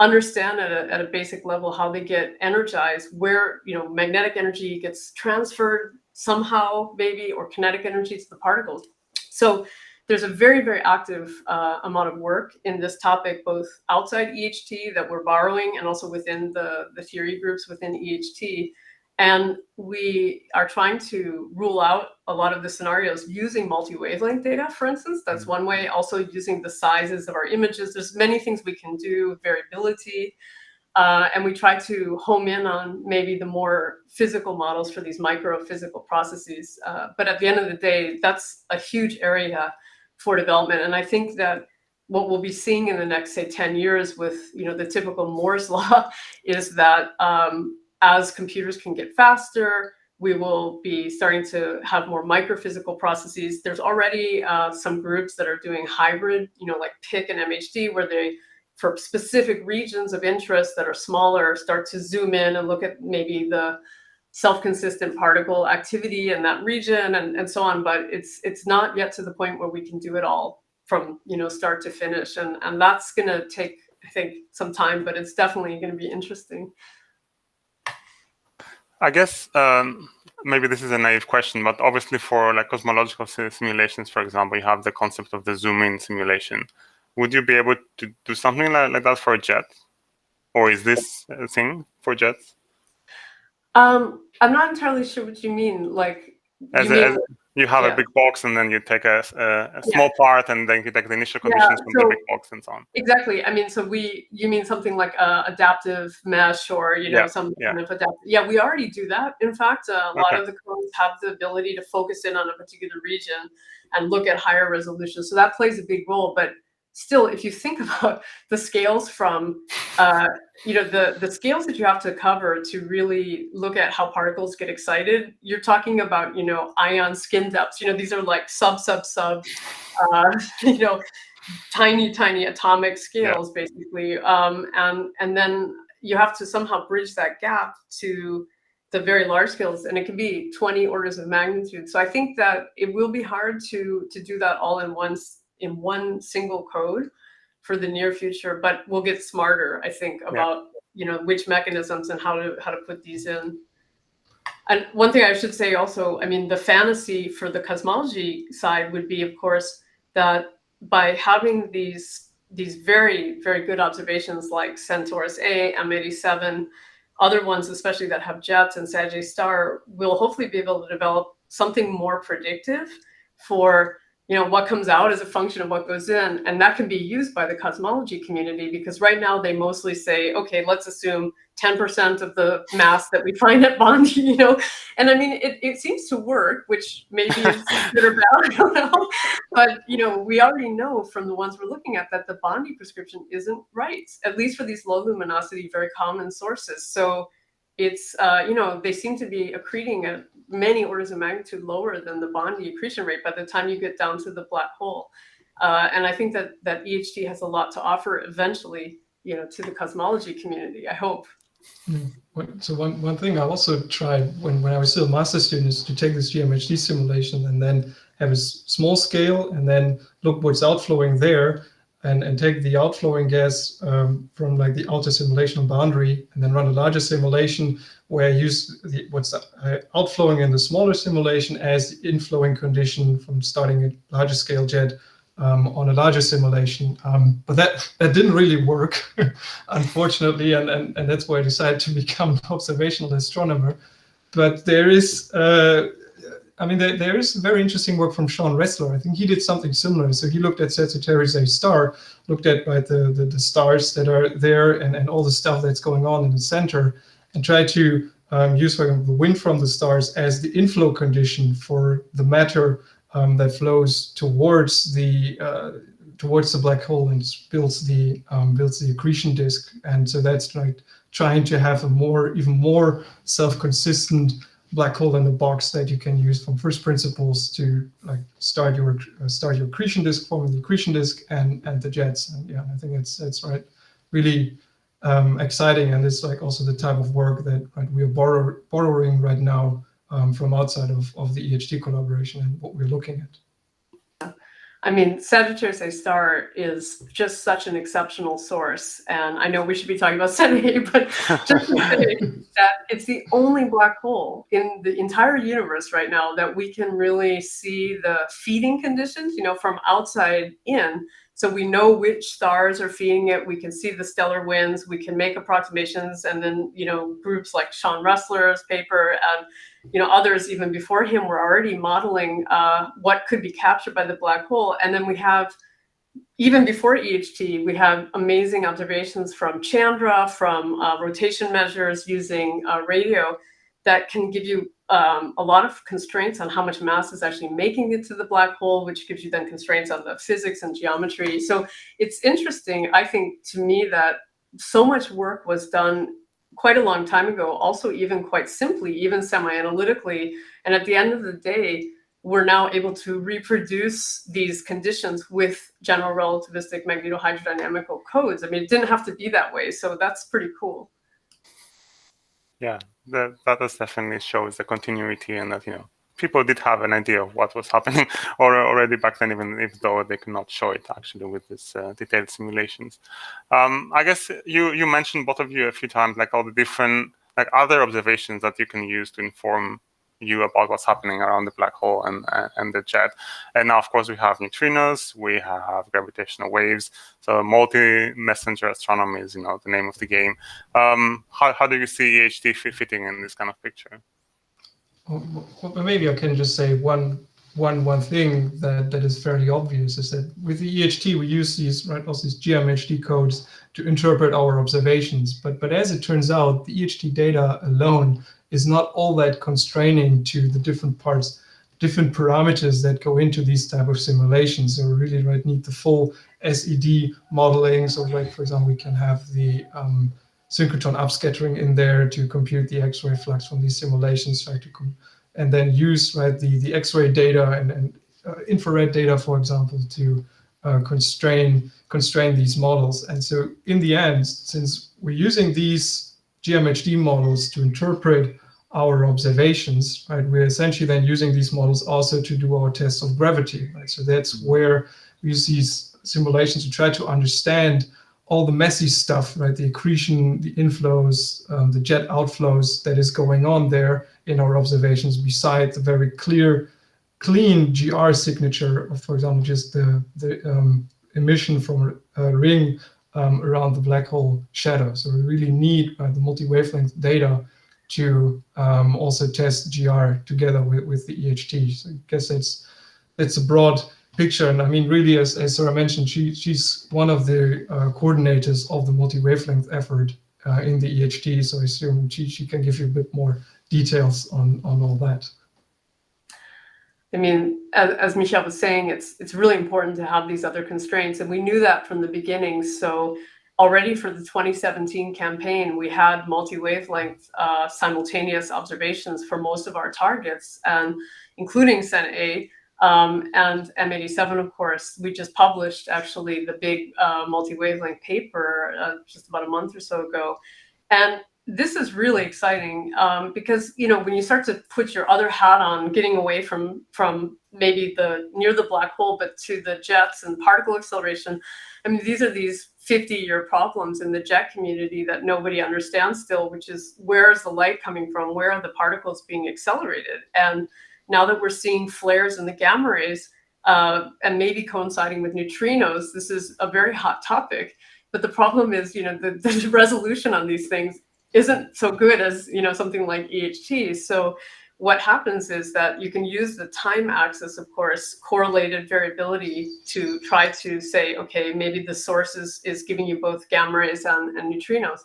understand at a basic level how they get energized, where magnetic energy gets transferred somehow, maybe, or kinetic energy to the particles. So there's a very, very active amount of work in this topic, both outside EHT that we're borrowing and also within the theory groups within EHT. And we are trying to rule out a lot of the scenarios using multi-wavelength data, for instance. That's one way. Also using the sizes of our images. There's many things we can do, variability. And we try to home in on maybe the more physical models for these micro-physical processes. But at the end of the day, that's a huge area for development. And I think that what we'll be seeing in the next, say, 10 years with the typical Moore's law is that as computers can get faster, we will be starting to have more microphysical processes. There's already some groups that are doing hybrid, like PIC and MHD, where they, for specific regions of interest that are smaller, start to zoom in and look at maybe the self-consistent particle activity in that region and so on. But it's not yet to the point where we can do it all from start to finish. And that's going to take, I think, some time, but it's definitely going to be interesting. I guess maybe this is a naive question, but obviously for like cosmological simulations, for example, you have the concept of the zoom-in simulation. Would you be able to do something like that for a jet? Or is this a thing for jets? I'm not entirely sure what you mean. Like, you have a big box, and then you take a small part, and then you take the initial conditions from the big box and so on. Exactly. I mean, so you mean something like adaptive mesh, or some kind of adaptive. Yeah, we already do that. In fact, a lot of the codes have the ability to focus in on a particular region and look at higher resolution. So that plays a big role. But still, if you think about the scales from the scales that you have to cover to really look at how particles get excited, you're talking about ion skin depths. These are like sub tiny atomic scales, basically, and then you have to somehow bridge that gap to the very large scales, and it can be 20 orders of magnitude. So I think that it will be hard to do that all in one single code for the near future, but we'll get smarter, I think, about which mechanisms and how to put these in. And one thing I should say also, I mean, the fantasy for the cosmology side would be, of course, that by having these very, very good observations like Centaurus A, M87, other ones especially that have jets and Sagittarius Star, we'll hopefully be able to develop something more predictive for what comes out as a function of what goes in. And that can be used by the cosmology community, because right now they mostly say, okay, let's assume 10% of the mass that we find at Bondi, And I mean, it seems to work, which maybe is good or bad, I don't know. But, we already know from the ones we're looking at that the Bondi prescription isn't right, at least for these low luminosity, very common sources. So it's, they seem to be accreting at many orders of magnitude lower than the Bondi accretion rate by the time you get down to the black hole. And I think that EHT has a lot to offer eventually, to the cosmology community, I hope. So one thing I also tried when I was still a master's student is to take this GMHD simulation and then have a small scale and then look what's outflowing there, and take the outflowing gas from like the outer simulation boundary, and then run a larger simulation where I use what's outflowing in the smaller simulation as the inflowing condition from starting a larger scale jet on a larger simulation. But that didn't really work, unfortunately, and that's why I decided to become an observational astronomer. But there is there is very interesting work from Sean Ressler. I think he did something similar. So he looked at Sagittarius A star, looked at the stars that are there and all the stuff that's going on in the center, and tried to use, for example, the wind from the stars as the inflow condition for the matter that flows towards the black hole and builds the accretion disk. And so that's like trying to have even more self-consistent black hole in the box that you can use from first principles to like start your accretion disk, forming the accretion disk and the jets. And I think that's right, really exciting, and it's like also the type of work that we are borrowing right now from outside of the EHT collaboration and what we're looking at. I mean, Sagittarius A star is just such an exceptional source. And I know we should be talking about Centaurus A, but just to say that it's the only black hole in the entire universe right now that we can really see the feeding conditions, from outside in. So we know which stars are feeding it. We can see the stellar winds. We can make approximations. And then, groups like Sean Russler's paper and others even before him were already modeling what could be captured by the black hole. And then we have, even before EHT, we have amazing observations from Chandra, from rotation measures using radio that can give you a lot of constraints on how much mass is actually making it to the black hole, which gives you then constraints on the physics and geometry. So it's interesting, I think, to me, that so much work was done quite a long time ago, also even quite simply, even semi-analytically. And at the end of the day, we're now able to reproduce these conditions with general relativistic magnetohydrodynamical codes. I mean, it didn't have to be that way, so that's pretty cool. Yeah, that does definitely shows the continuity, and that people did have an idea of what was happening already back then, even if though they could not show it actually with this detailed simulations. I guess you mentioned, both of you, a few times, like all the different other observations that you can use to inform you about what's happening around the black hole and the jet. And now, of course, we have neutrinos, we have gravitational waves. So multi-messenger astronomy is, the name of the game. How do you see EHT fitting in this kind of picture? Well, maybe I can just say one thing that is fairly obvious is that with the EHT we use these GMHD codes to interpret our observations. But as it turns out, the EHT data alone is not all that constraining to the different parts, different parameters that go into these type of simulations. So we really need the full SED modeling. So for example, we can have the synchrotron upscattering in there to compute the X-ray flux from these simulations, and then use the X-ray data and infrared data, for example, to constrain these models. And so in the end, since we're using these GMHD models to interpret our observations, we're essentially then using these models also to do our tests of gravity. So that's where we use these simulations to try to understand all the messy stuff, the accretion, the inflows, the jet outflows that is going on there in our observations, besides the very clean GR signature of, for example, just the emission from a ring around the black hole shadow. So we really need the multi-wavelength data to also test GR together with the EHT. So I guess that's a broad picture. And I mean, really, as Sarah mentioned, she's one of the coordinators of the multi-wavelength effort in the EHT. So I assume she can give you a bit more details on all that. I mean, as Michel was saying, it's really important to have these other constraints, and we knew that from the beginning. So already for the 2017 campaign, we had multi-wavelength simultaneous observations for most of our targets, and including Centaurus A and M87, of course. We just published actually the big multi-wavelength paper just about a month or so ago. And this is really exciting because, when you start to put your other hat on, getting away from maybe near the black hole, but to the jets and particle acceleration, I mean, these are these 50-year problems in the jet community that nobody understands still, which is, where is the light coming from? Where are the particles being accelerated? And now that we're seeing flares in the gamma rays and maybe coinciding with neutrinos, this is a very hot topic. But the problem is, the resolution on these things isn't so good as, something like EHT. So what happens is that you can use the time axis, of course, correlated variability, to try to say, okay, maybe the source is giving you both gamma rays and neutrinos.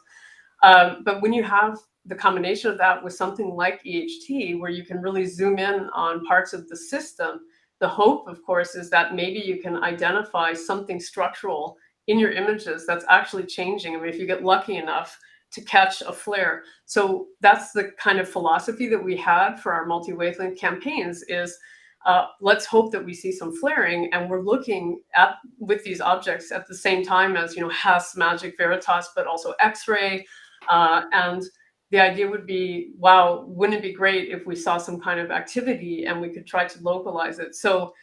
But when you have the combination of that with something like EHT, where you can really zoom in on parts of the system, the hope, of course, is that maybe you can identify something structural in your images that's actually changing. I mean, if you get lucky enough to catch a flare. So that's the kind of philosophy that we had for our multi-wavelength campaigns, is let's hope that we see some flaring, and we're looking at with these objects at the same time as, Hess, Magic, Veritas, but also X-ray. And the idea would be, wow, wouldn't it be great if we saw some kind of activity and we could try to localize it? So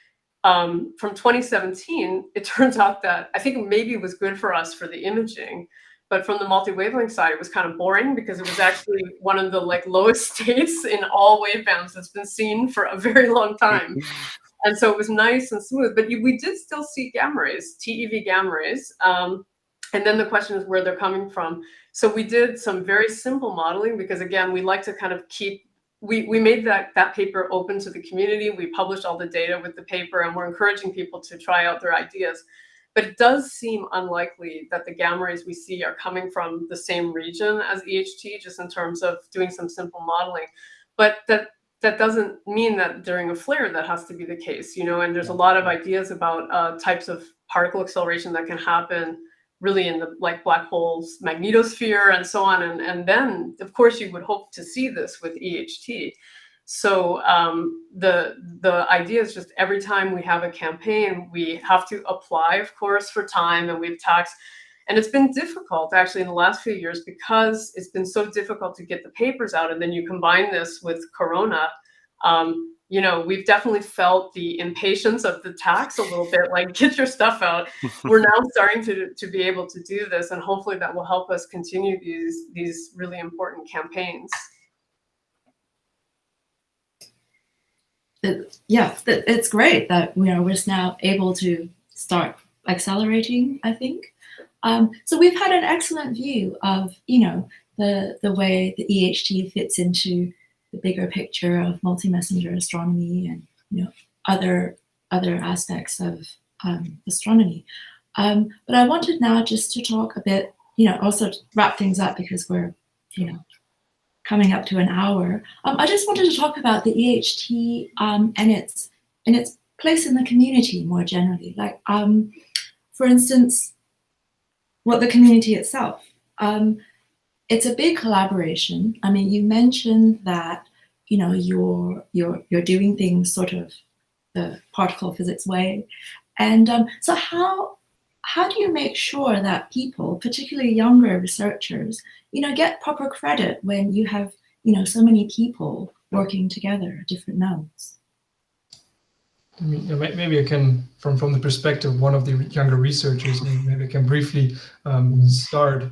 from 2017, it turns out that I think maybe it was good for us for the imaging, but from the multi-wavelength side, it was kind of boring because it was actually one of the like lowest states in all wavebands that's been seen for a very long time. And so it was nice and smooth, but we did still see gamma rays, TeV gamma rays. And then the question is where they're coming from. So we did some very simple modeling because again, we like to kind of keep, we made that paper open to the community. We published all the data with the paper and we're encouraging people to try out their ideas. But it does seem unlikely that the gamma rays we see are coming from the same region as EHT, just in terms of doing some simple modeling. But that doesn't mean that during a flare that has to be the case, you know, and there's a lot of ideas about types of particle acceleration that can happen really in the like black holes magnetosphere and so on. And then of course you would hope to see this with EHT. So the idea is just every time we have a campaign, we have to apply, of course, for time, and we have tax. And it's been difficult actually in the last few years because it's been so difficult to get the papers out. And then you combine this with Corona, you know, we've definitely felt the impatience of the tax a little bit, like get your stuff out. We're now starting to be able to do this, and hopefully that will help us continue these really important campaigns. Yeah, it's great that we're just now able to start accelerating, I think. So we've had an excellent view of, you know, the way the EHT fits into the bigger picture of multi-messenger astronomy and, you know, other aspects of astronomy. But I wanted now just to talk a bit, you know, also to wrap things up because we're, you know, coming up to an hour. I just wanted to talk about the EHT and its place in the community more generally. Like, for instance, the community itself. It's a big collaboration. I mean, you mentioned that, you know, you're doing things sort of the particle physics way, and so how do you make sure that people, particularly younger researchers, you know, get proper credit when you have, you know, so many people working together at different nodes? I mean, maybe I can, from the perspective of one of the younger researchers, maybe I can briefly start.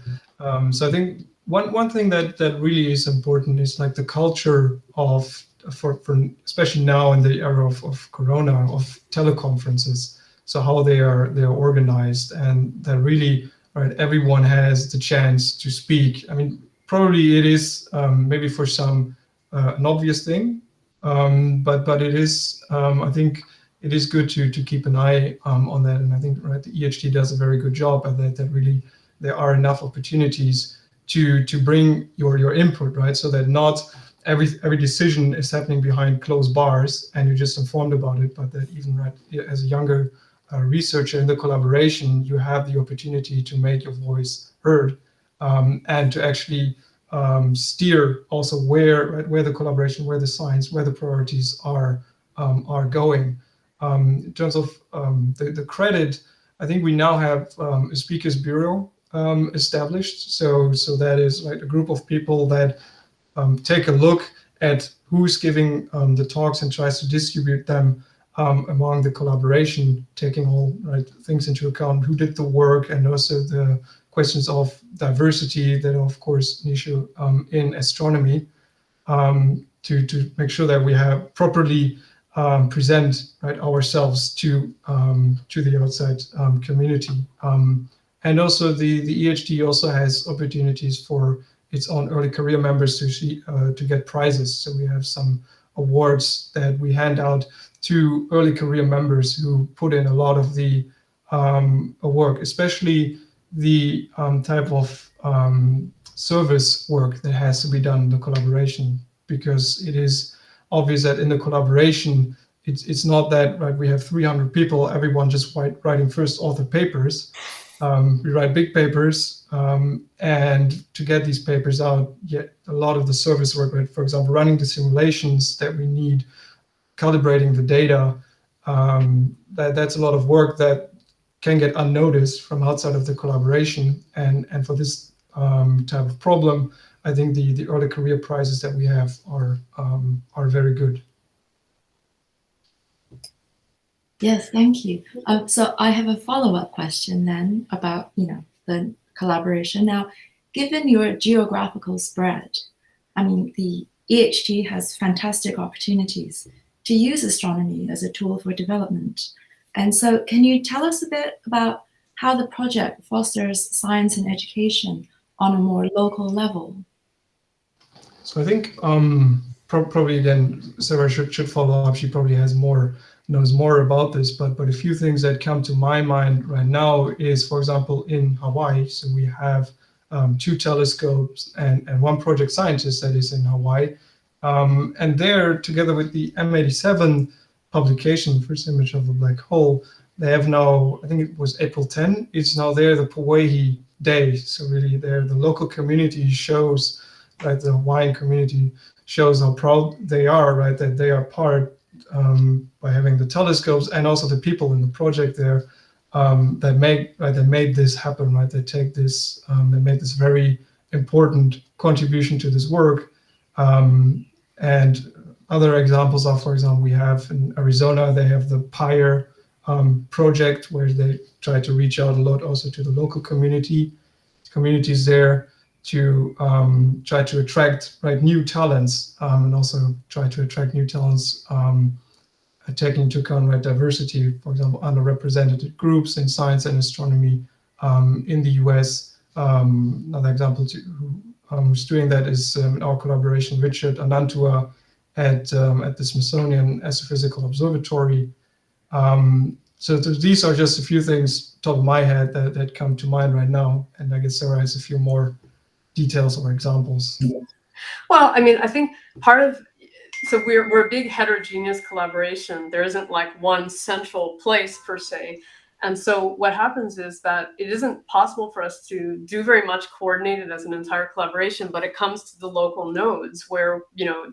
So I think one thing that really is important is like the culture of, for especially now in the era of Corona, of teleconferences. So how they are organized, and that really, right, everyone has the chance to speak. I mean, probably it is maybe for some an obvious thing, but it is, I think it is good to keep an eye on that. And I think, right, the EHT does a very good job at that. That really there are enough opportunities to bring your input, right, so that not every decision is happening behind closed bars and you're just informed about it, but that even, right, as a younger researcher in the collaboration, you have the opportunity to make your voice heard, and to actually steer also where the collaboration, where the science, where the priorities are going. In terms of the credit, I think we now have a speakers bureau established. So that is like a group of people that take a look at who's giving the talks and tries to distribute them among the collaboration, taking all things into account, who did the work, and also the questions of diversity that are, of course, an issue in astronomy, to make sure that we have properly present ourselves to the outside community. And also the EHT also has opportunities for its own early career members to get prizes. So we have some awards that we hand out to early career members who put in a lot of the work, especially the type of service work that has to be done in the collaboration, because it is obvious that in the collaboration, it's not that we have 300 people, everyone just writing first author papers. We write big papers, and to get these papers out, yet a lot of the service work, for example, running the simulations that we need, calibrating the data, that's a lot of work that can get unnoticed from outside of the collaboration. And for this type of problem, I think the early career prizes that we have are very good. Yes, thank you. So I have a follow-up question then about, the collaboration. Now, given your geographical spread, I mean, the EHT has fantastic opportunities to use astronomy as a tool for development. And so can you tell us a bit about how the project fosters science and education on a more local level? So I think probably again, Sarah should follow up. She probably knows more about this. But a few things that come to my mind right now is, for example, in Hawaii. So we have 2 telescopes and one project scientist that is in Hawaii, and there, together with the M87 publication, first image of a black hole, they have now, I think it was April 10. It's now there the Pauehi Day. So really, there the local community shows. Right, the Hawaiian community shows how proud they are, right, that they are part by having the telescopes, and also the people in the project there that made this happen, right? They take this, they made this very important contribution to this work. And other examples are, for example, we have in Arizona, they have the PIRE project where they try to reach out a lot also to the local communities there, to try to attract new talents, and also try to attract new talents, taking into account diversity, for example, underrepresented groups in science and astronomy in the US. Another example who's doing that is our collaboration, Richard Anantua at the Smithsonian Astrophysical Observatory. So these are just a few things top of my head that come to mind right now, and I guess Sarah has a few more details or examples. Well, I mean, I think so we're a big heterogeneous collaboration. There isn't like one central place per se. And so what happens is that it isn't possible for us to do very much coordinated as an entire collaboration, but it comes to the local nodes where,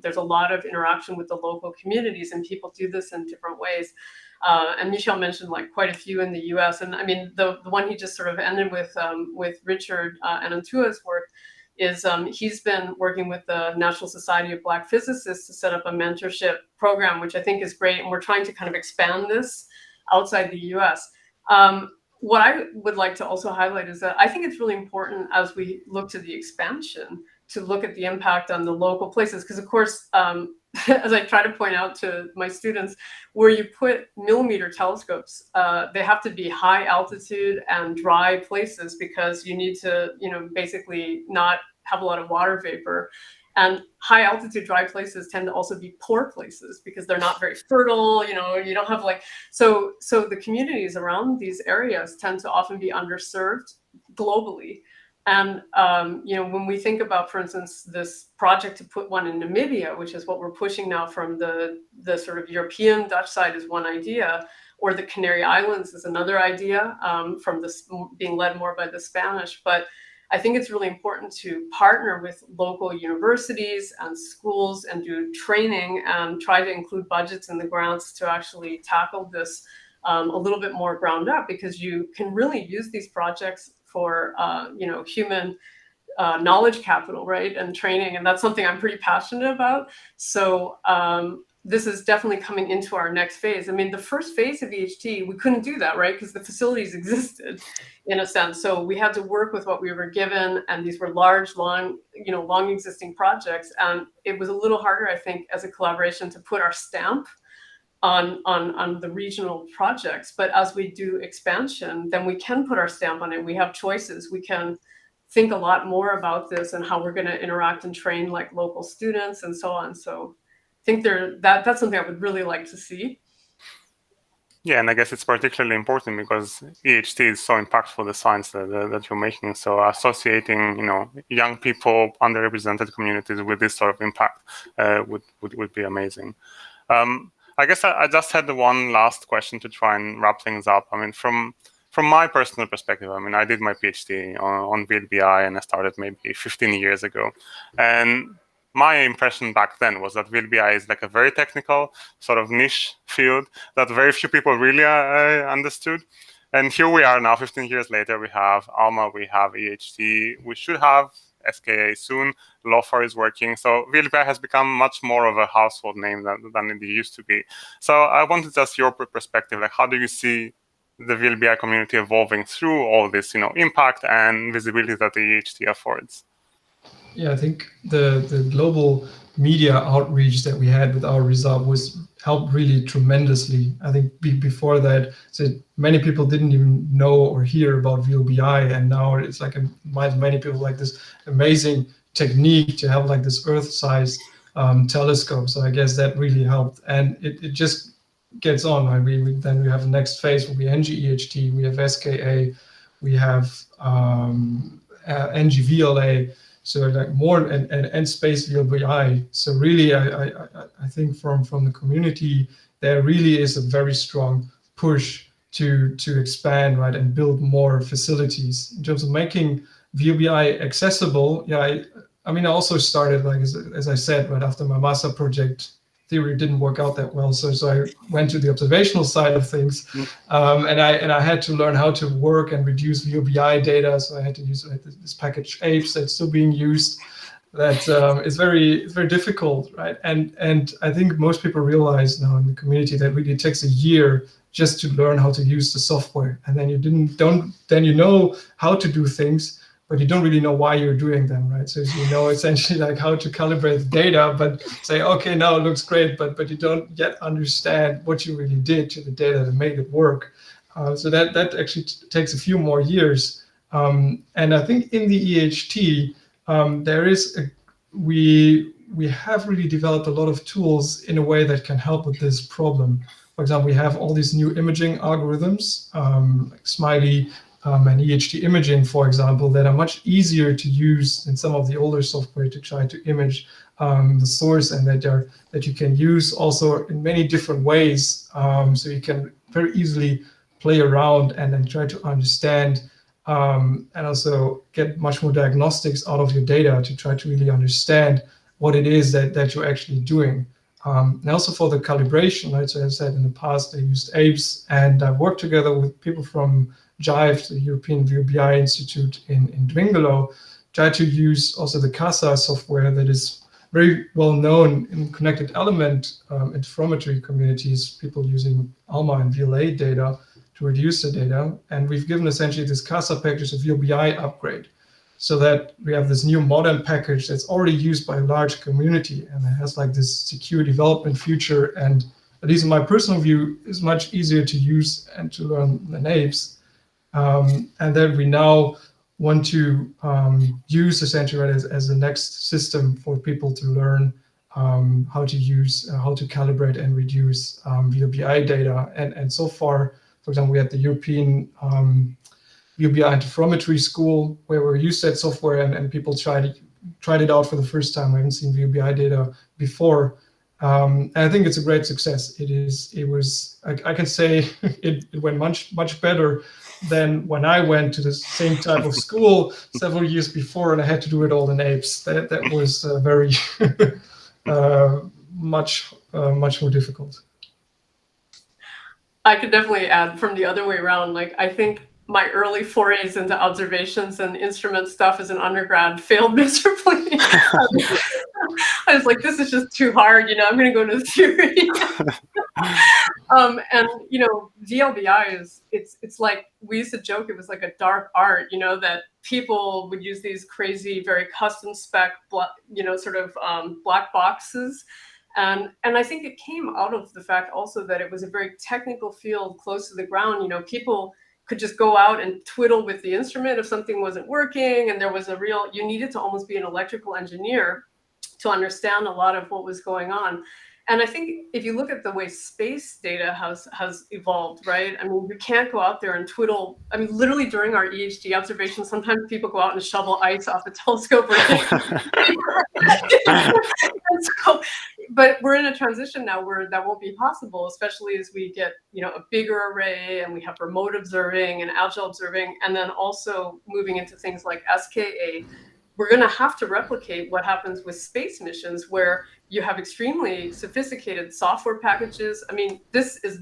there's a lot of interaction with the local communities, and people do this in different ways. And Michel mentioned like quite a few in the US. And I mean, the one he just sort of ended with Richard Anantua's work is he's been working with the National Society of Black Physicists to set up a mentorship program, which I think is great. And we're trying to kind of expand this outside the US. What I would like to also highlight is that I think it's really important as we look to the expansion to look at the impact on the local places. Because of course, as I try to point out to my students, where you put millimeter telescopes, they have to be high altitude and dry places, because you need to, basically not have a lot of water vapor. And high altitude dry places tend to also be poor places because they're not very fertile. You don't have so the communities around these areas tend to often be underserved globally. And when we think about, for instance, this project to put one in Namibia, which is what we're pushing now from the sort of European Dutch side, is one idea, or the Canary Islands is another idea, from this being led more by the Spanish. But I think it's really important to partner with local universities and schools and do training and try to include budgets in the grants to actually tackle this a little bit more ground up, because you can really use these projects for human knowledge capital, right, and training, and that's something I'm pretty passionate about. So this is definitely coming into our next phase. I mean, the first phase of EHT, we couldn't do that, right, because the facilities existed in a sense. So we had to work with what we were given, and these were large, long existing projects, and it was a little harder, I think, as a collaboration to put our stamp on the regional projects. But as we do expansion, then we can put our stamp on it. We have choices. We can think a lot more about this and how we're going to interact and train like local students and so on. So I think that's something I would really like to see. Yeah, and I guess it's particularly important because EHT is so impactful, the science that you're making. So associating, young people, underrepresented communities with this sort of impact would be amazing. I guess I just had the one last question to try and wrap things up. I mean, from my personal perspective, I mean, I did my PhD on VLBI, and I started maybe 15 years ago. And my impression back then was that VLBI is like a very technical sort of niche field that very few people really understood. And here we are now, 15 years later, we have ALMA, we have EHT, we should have SKA soon. LOFAR is working. So VLBI has become much more of a household name than it used to be. So I wanted to ask your perspective, like how do you see the VLBI community evolving through all this, impact and visibility that the EHT affords? Yeah, I think the global media outreach that we had with our result was helped really tremendously. I think before that, so many people didn't even know or hear about VLBI, and now it's like many people like this amazing technique to have like this Earth-sized telescope. So I guess that really helped, and it just gets on. Right? Then we have the next phase will be NGEHT, we have SKA, we have NGVLA. So like more and space VLBI. So really, I think from the community, there really is a very strong push to expand, right, and build more facilities in terms of making VLBI accessible. Yeah, I mean, I also started, like as I said, right after my master project. Theory didn't work out that well, so I went to the observational side of things, and I had to learn how to work and reduce VLBI data. So I had to use this package apes that's still being used. That is very difficult, right? And I think most people realize now in the community that really it takes a year just to learn how to use the software, and then then you know how to do things, but you don't really know why you're doing them, right? So you know essentially like how to calibrate the data, but say, okay, now it looks great, but you don't yet understand what you really did to the data that made it work. So that actually takes a few more years. And I think in the EHT, there is we have really developed a lot of tools in a way that can help with this problem. For example, we have all these new imaging algorithms, like Smiley, and EHT imaging, for example, that are much easier to use than some of the older software to try to image the source, and that you can use also in many different ways. So you can very easily play around and then try to understand and also get much more diagnostics out of your data to try to really understand what it is that you're actually doing. And also for the calibration, right? So as I said in the past, I used apes, and I've worked together with people from JIVE, the European VLBI Institute in Dwingelo, try to use also the CASA software that is very well known in connected element interferometry communities, people using ALMA and VLA data to reduce the data. And we've given essentially this CASA package a VLBI upgrade, so that we have this new modern package that's already used by a large community, and it has like this secure development feature, and at least in my personal view, is much easier to use and to learn than apes. And then we now want to use essentially as the next system for people to learn how to use, how to calibrate and reduce VLBI data. And so far, for example, we had the European VLBI interferometry school where we used that software, and people tried it out for the first time. I haven't seen VLBI data before. And I think it's a great success. I can say it went much better than when I went to the same type of school several years before, and I had to do it all in apes. That was very much more difficult. I could definitely add from the other way around. Like, I think my early forays into observations and instrument stuff as an undergrad failed miserably. I was like, this is just too hard. I'm going to go to theory. And VLBI it's like, we used to joke it was like a dark art, that people would use these crazy, very custom spec, black boxes. And I think it came out of the fact also that it was a very technical field close to the ground. People could just go out and twiddle with the instrument if something wasn't working, and there was you needed to almost be an electrical engineer to understand a lot of what was going on. And I think if you look at the way space data has evolved, right? I mean, you can't go out there and twiddle. I mean, literally during our EHD observations, sometimes people go out and shovel ice off the telescope. But we're in a transition now where that won't be possible, especially as we get, a bigger array, and we have remote observing and agile observing, and then also moving into things like SKA. We're going to have to replicate what happens with space missions, where you have extremely sophisticated software packages. I mean, this is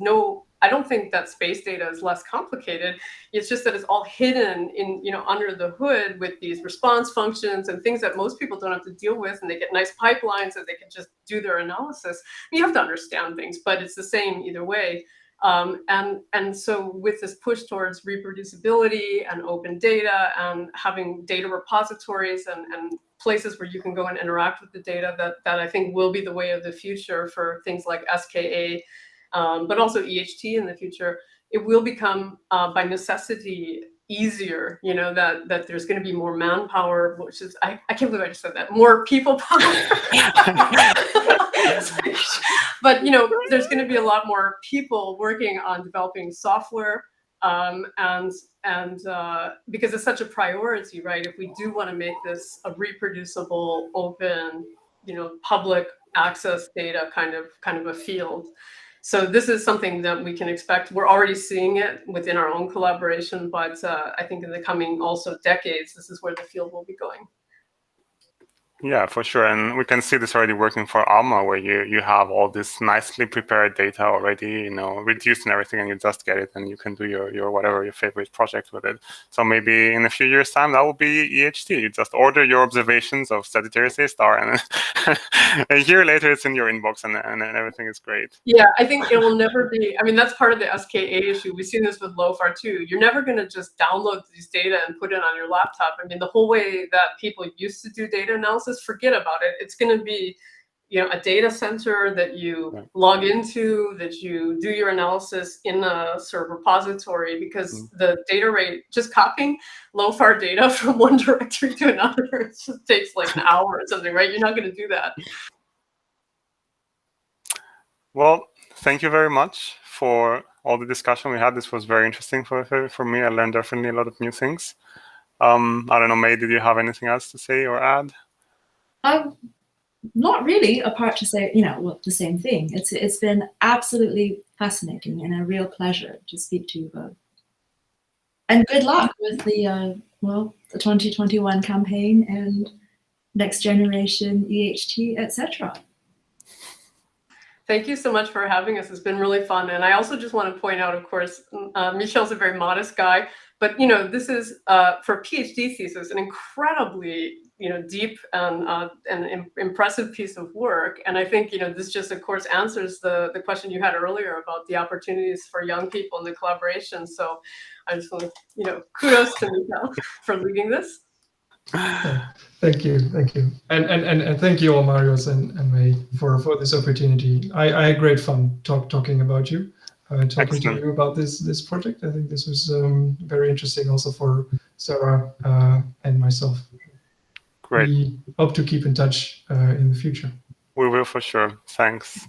I don't think that space data is less complicated. It's just that it's all hidden in, under the hood with these response functions and things that most people don't have to deal with, and they get nice pipelines and they can just do their analysis. You have to understand things, but it's the same either way. And so with this push towards reproducibility and open data and having data repositories and places where you can go and interact with the data, that I think will be the way of the future for things like SKA, but also EHT in the future. It will become by necessity easier, that there's going to be more manpower, which is, I can't believe I just said that, more people power. But, there's going to be a lot more people working on developing software, and because it's such a priority, right? If we do want to make this a reproducible, open, public access data kind of a field. So this is something that we can expect. We're already seeing it within our own collaboration, but I think in the coming also decades, this is where the field will be going. Yeah, for sure. And we can see this already working for ALMA, where you have all this nicely prepared data already, reduced and everything, and you just get it and you can do your favorite project with it. So maybe in a few years' time, that will be EHT. You just order your observations of Sagittarius A star, and a year later it's in your inbox, and everything is great. Yeah, I think it will never be, that's part of the SKA issue. We've seen this with LOFAR too. You're never going to just download these data and put it on your laptop. The whole way that people used to do data analysis, forget about it. It's going to be, a data center that you log into, that you do your analysis in a sort of repository, because the data rate, just copying LOFAR data from one directory to another, it just takes like an hour or something, right? You're not going to do that. Well, thank you very much for all the discussion we had. This was very interesting for me. I learned definitely a lot of new things. I don't know, May, did you have anything else to say or add? Not really, apart to say, the same thing. It's been absolutely fascinating and a real pleasure to speak to you both. And good luck with the 2021 campaign and next generation EHT, etc. Thank you so much for having us. It's been really fun. And I also just want to point out, of course, Michel's a very modest guy, but this is for a PhD thesis, an incredibly deep and impressive piece of work. And I think this just, of course, answers the question you had earlier about the opportunities for young people in the collaboration. So I just want to kudos to Michel for leading this. Thank you, and thank you all, Marius and May, for this opportunity. I had great fun talking about you, talking to you about this project. I think this was very interesting, also for Sarah and myself. Great. We hope to keep in touch in the future. We will, for sure. Thanks.